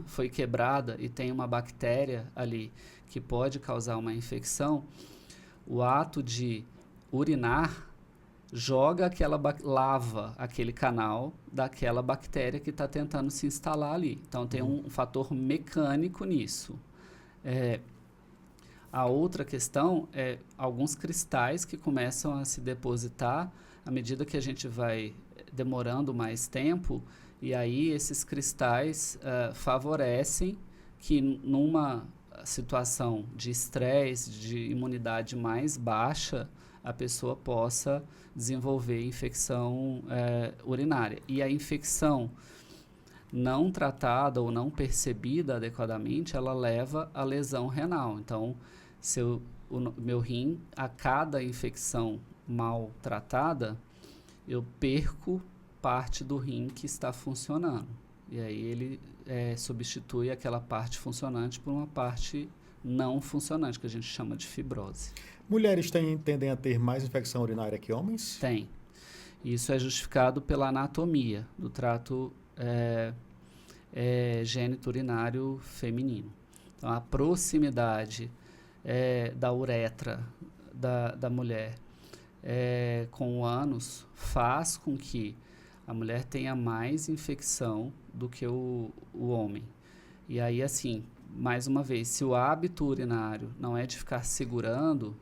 B: foi quebrada e tem uma bactéria ali que pode causar uma infecção, o ato de urinar joga lava aquele canal daquela bactéria que está tentando se instalar ali. Então tem um fator mecânico nisso. A outra questão é alguns cristais que começam a se depositar à medida que a gente vai demorando mais tempo, e aí esses cristais favorecem que numa situação de estresse, de imunidade mais baixa, a pessoa possa desenvolver infecção urinária. E a infecção não tratada ou não percebida adequadamente, ela leva à lesão renal. Então, se o meu rim, a cada infecção mal tratada, eu perco parte do rim que está funcionando. E aí ele substitui aquela parte funcionante por uma parte não funcionante, que a gente chama de fibrose.
A: Mulheres tendem a ter mais infecção urinária que homens?
B: Tem. Isso é justificado pela anatomia do trato gênito-urinário feminino. Então, a proximidade da uretra da mulher com o ânus faz com que a mulher tenha mais infecção do que o homem. E aí, assim, mais uma vez, se o hábito urinário não é de ficar segurando,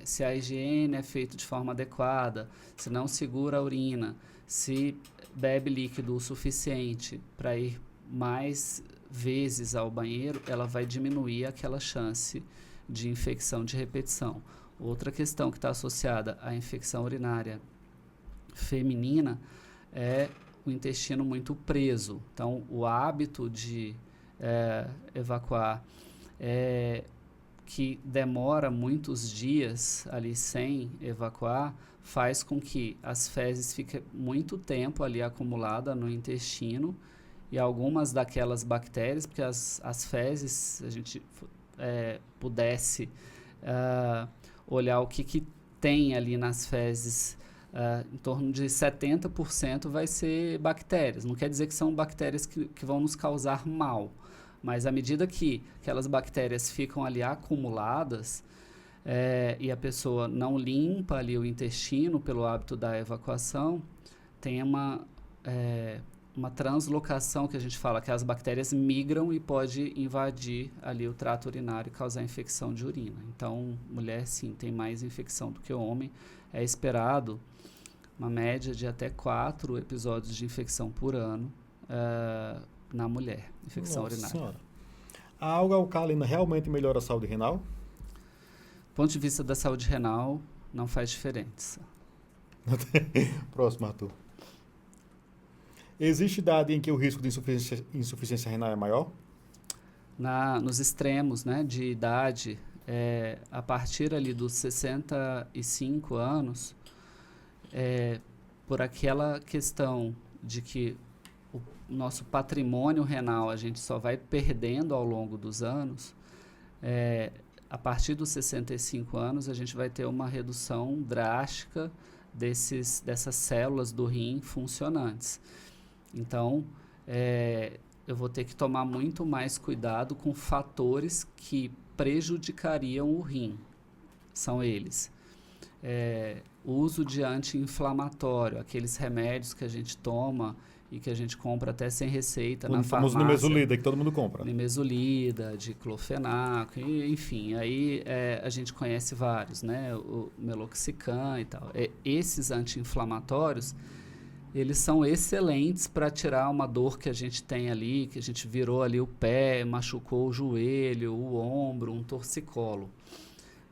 B: se a higiene é feita de forma adequada, se não segura a urina, se bebe líquido o suficiente para ir mais vezes ao banheiro, ela vai diminuir aquela chance de infecção de repetição. Outra questão que está associada à infecção urinária feminina é o intestino muito preso. Então, o hábito de evacuar que demora muitos dias ali sem evacuar, faz com que as fezes fiquem muito tempo ali acumulada no intestino, e algumas daquelas bactérias, porque as fezes, se a gente pudesse olhar o que tem ali nas fezes, em torno de 70% vai ser bactérias. Não quer dizer que são bactérias que vão nos causar mal, mas à medida que aquelas bactérias ficam ali acumuladas e a pessoa não limpa ali o intestino pelo hábito da evacuação, tem uma translocação que a gente fala, que as bactérias migram e pode invadir ali o trato urinário e causar infecção de urina. Então, mulher sim tem mais infecção do que o homem. É esperado uma média de até 4 episódios de infecção por ano na mulher, infecção urinária.
A: Senhora. A água alcalina realmente melhora a saúde renal?
B: Do ponto de vista da saúde renal, não faz diferença.
A: Próximo, Arthur. Existe idade em que o risco de insuficiência renal é maior?
B: Nos extremos, né, de idade, a partir ali dos 65 anos, por aquela questão de que o nosso patrimônio renal a gente só vai perdendo ao longo dos anos, a partir dos 65 anos a gente vai ter uma redução drástica dessas células do rim funcionantes. Então, eu vou ter que tomar muito mais cuidado com fatores que prejudicariam o rim. São eles: o uso de anti-inflamatório, aqueles remédios que a gente toma e que a gente compra até sem receita na farmácia. O famoso
A: nimesulida, que todo mundo compra.
B: Nimesulida, diclofenaco, enfim, aí a gente conhece vários, né? O meloxicam e tal. Esses anti-inflamatórios, eles são excelentes para tirar uma dor que a gente tem ali, que a gente virou ali o pé, machucou o joelho, o ombro, um torcicolo.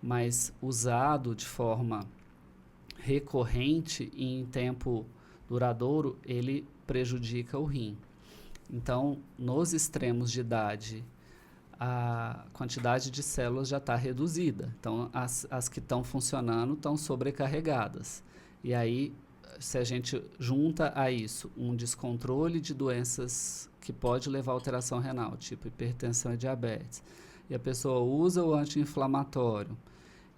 B: Mas usado de forma recorrente e em tempo duradouro, ele prejudica o rim. Então, nos extremos de idade, a quantidade de células já está reduzida. Então, as que estão funcionando estão sobrecarregadas. E aí, se a gente junta a isso um descontrole de doenças que pode levar a alteração renal, tipo hipertensão e diabetes, e a pessoa usa o anti-inflamatório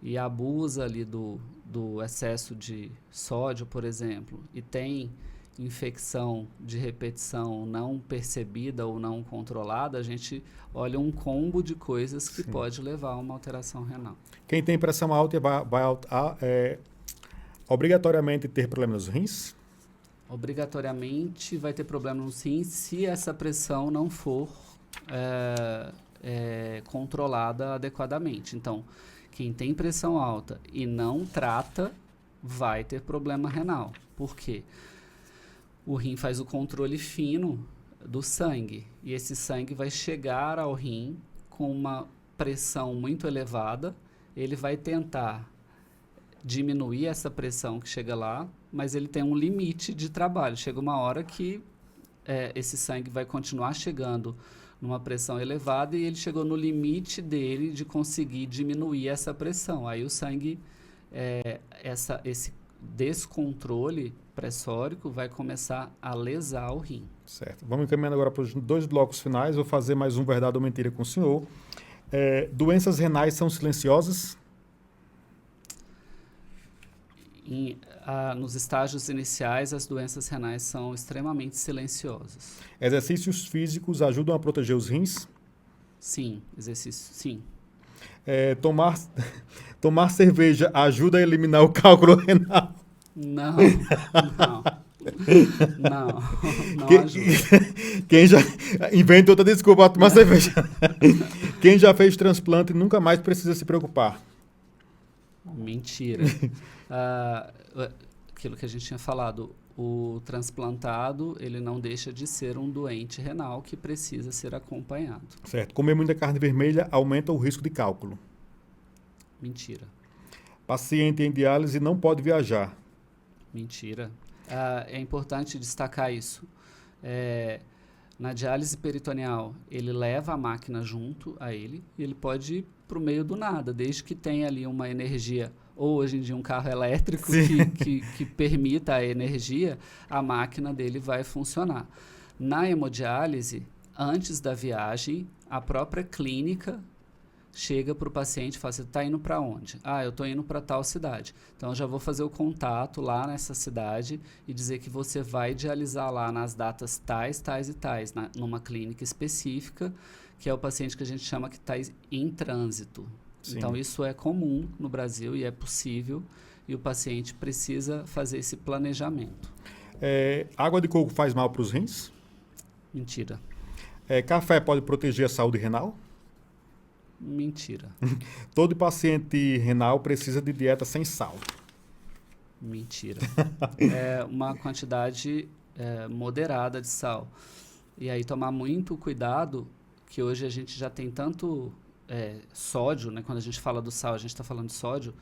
B: e abusa ali do excesso de sódio, por exemplo, e tem infecção de repetição não percebida ou não controlada, a gente olha um combo de coisas que pode levar a uma alteração renal.
A: Quem tem pressão alta vai obrigatoriamente ter problemas nos rins?
B: Obrigatoriamente vai ter problema nos rins se essa pressão não for controlada adequadamente. Então, quem tem pressão alta e não trata vai ter problema renal. Por quê? O rim faz o controle fino do sangue e esse sangue vai chegar ao rim com uma pressão muito elevada. Ele vai tentar diminuir essa pressão que chega lá, mas ele tem um limite de trabalho. Chega uma hora que esse sangue vai continuar chegando numa pressão elevada e ele chegou no limite dele de conseguir diminuir essa pressão. Aí o sangue, esse descontrole pressórico vai começar a lesar o rim.
A: Certo. Vamos encaminhando agora para os 2 blocos finais. Vou fazer mais um verdade ou mentira com o senhor. Doenças renais são silenciosas?
B: Nos estágios iniciais, as doenças renais são extremamente silenciosas.
A: Exercícios físicos ajudam a proteger os rins?
B: Sim, exercício, sim.
A: Tomar cerveja ajuda a eliminar o cálculo renal?
B: Não ajuda.
A: Quem já inventa outra desculpa para tomar cerveja. Quem já fez transplante nunca mais precisa se preocupar?
B: Mentira. Aquilo que a gente tinha falado, o transplantado, ele não deixa de ser um doente renal que precisa ser acompanhado.
A: Certo. Comer muita carne vermelha aumenta o risco de cálculo?
B: Mentira.
A: Paciente em diálise não pode viajar?
B: Mentira. É importante destacar isso. Na diálise peritoneal, ele leva a máquina junto a ele e ele pode ir para o meio do nada, desde que tenha ali uma energia, ou hoje em dia um carro elétrico que permita a energia, a máquina dele vai funcionar. Na hemodiálise, antes da viagem, a própria clínica chega para o paciente e fala, você está indo para onde? Eu estou indo para tal cidade. Então, eu já vou fazer o contato lá nessa cidade e dizer que você vai dialisar lá nas datas tais, tais e tais, numa clínica específica, que é o paciente que a gente chama que está em trânsito. Sim. Então, isso é comum no Brasil e é possível, e o paciente precisa fazer esse planejamento.
A: Água de coco faz mal para os rins?
B: Mentira.
A: Café pode proteger a saúde renal?
B: Mentira.
A: Todo paciente renal precisa de dieta sem sal?
B: Mentira. Uma quantidade moderada de sal. E aí tomar muito cuidado, que hoje a gente já tem tanto sódio, né? Quando a gente fala do sal, a gente está falando de sódio,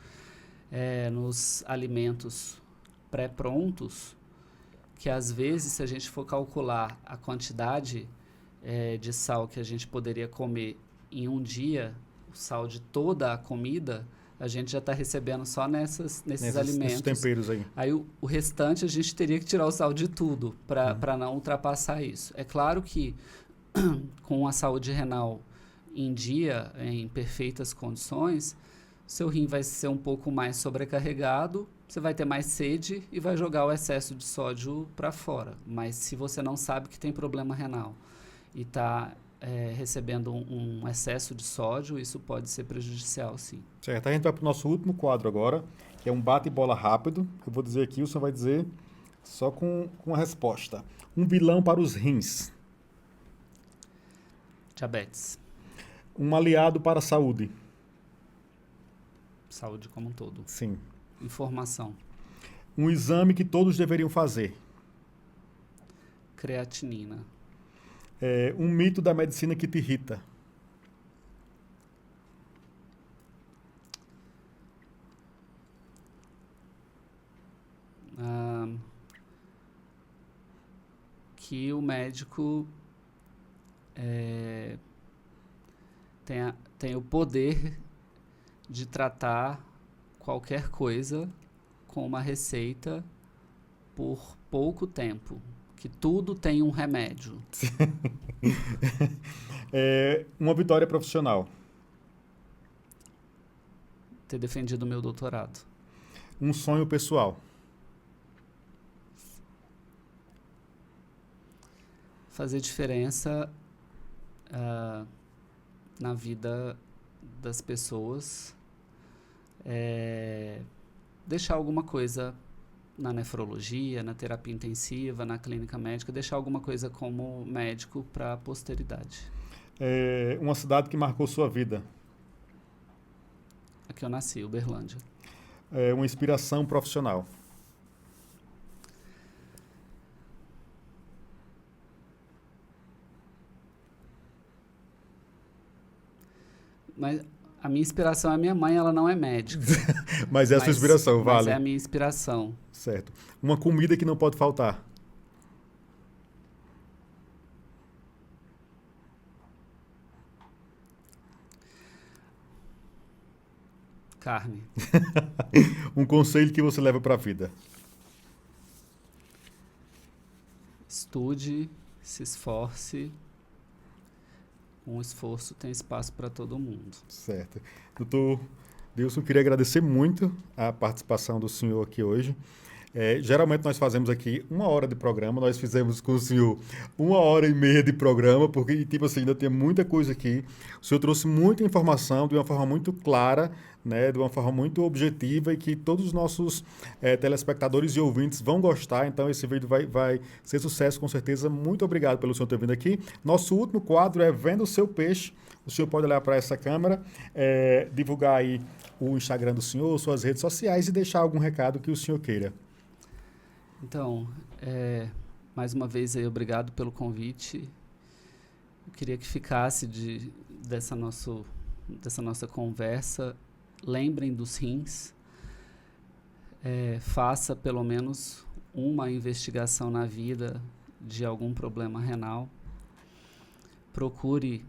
B: nos alimentos pré-prontos, que às vezes, se a gente for calcular a quantidade de sal que a gente poderia comer em um dia, o sal de toda a comida, a gente já está recebendo só nesses alimentos. Nesses
A: temperos aí.
B: Aí o restante a gente teria que tirar o sal de tudo para não ultrapassar isso. É claro que com a saúde renal em dia, em perfeitas condições, seu rim vai ser um pouco mais sobrecarregado, você vai ter mais sede e vai jogar o excesso de sódio para fora. Mas se você não sabe que tem problema renal e está recebendo um excesso de sódio, isso pode ser prejudicial, sim.
A: Certo, a gente vai para o nosso último quadro agora, que é um bate-bola rápido. Eu vou dizer aqui, o senhor vai dizer só com a resposta. Um vilão para os rins?
B: Diabetes.
A: Um aliado para a saúde?
B: Saúde como um todo.
A: Sim.
B: Informação.
A: Um exame que todos deveriam fazer?
B: Creatinina.
A: Um mito da medicina que te irrita?
B: Que o médico tem o poder de tratar qualquer coisa com uma receita por pouco tempo, que tudo tem um remédio.
A: Uma vitória profissional.
B: Ter defendido o meu doutorado.
A: Um sonho pessoal.
B: Fazer diferença na vida das pessoas, deixar alguma coisa na nefrologia, na terapia intensiva, na clínica médica, deixar alguma coisa como médico para a posteridade.
A: Uma cidade que marcou sua vida.
B: Aqui eu nasci, Uberlândia.
A: Uma inspiração profissional.
B: Mas a minha inspiração é a minha mãe, ela não é médica.
A: Mas é a sua inspiração, vale.
B: Mas é a minha inspiração.
A: Certo. Uma comida que não pode faltar.
B: Carne.
A: Um conselho que você leva para a vida.
B: Estude, se esforce. Com esforço tem espaço para todo mundo.
A: Certo. Doutor Dilson, queria agradecer muito a participação do senhor aqui hoje. Geralmente nós fazemos aqui 1 hora de programa, nós fizemos com o senhor 1h30 de programa, porque tipo assim, ainda tem muita coisa aqui. O senhor trouxe muita informação de uma forma muito clara, né, de uma forma muito objetiva e que todos os nossos telespectadores e ouvintes vão gostar. Então esse vídeo vai ser sucesso com certeza. Muito obrigado pelo senhor ter vindo aqui. Nosso último quadro é Vendo o Seu Peixe. O senhor pode olhar para essa câmera, divulgar aí o Instagram do senhor, suas redes sociais e deixar algum recado que o senhor queira.
B: Então, mais uma vez aí, obrigado pelo convite. Eu queria que ficasse dessa nossa conversa. Lembrem dos rins. Faça pelo menos uma investigação na vida de algum problema renal. Procure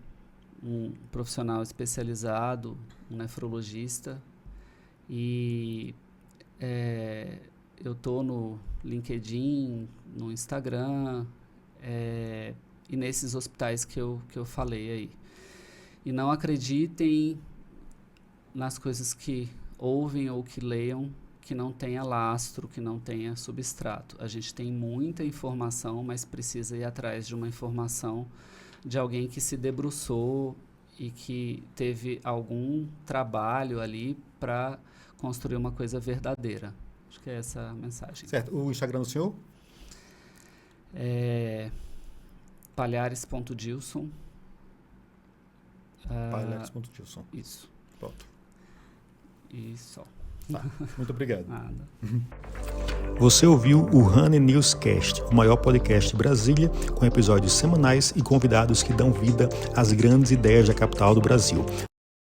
B: um profissional especializado, um nefrologista. E eu estou no LinkedIn, no Instagram, e nesses hospitais que eu falei aí. E não acreditem nas coisas que ouvem ou que leiam que não tenha lastro, que não tenha substrato. A gente tem muita informação, mas precisa ir atrás de uma informação de alguém que se debruçou e que teve algum trabalho ali para construir uma coisa verdadeira. Acho que é essa a mensagem.
A: Certo. O Instagram do senhor?
B: Palhares.Dilson.
A: Palhares.Dilson.
B: Isso.
A: Pronto.
B: E só.
A: Tá. Muito obrigado.
B: Nada.
A: Você ouviu o Honey Newscast, o maior podcast de Brasília, com episódios semanais e convidados que dão vida às grandes ideias da capital do Brasil.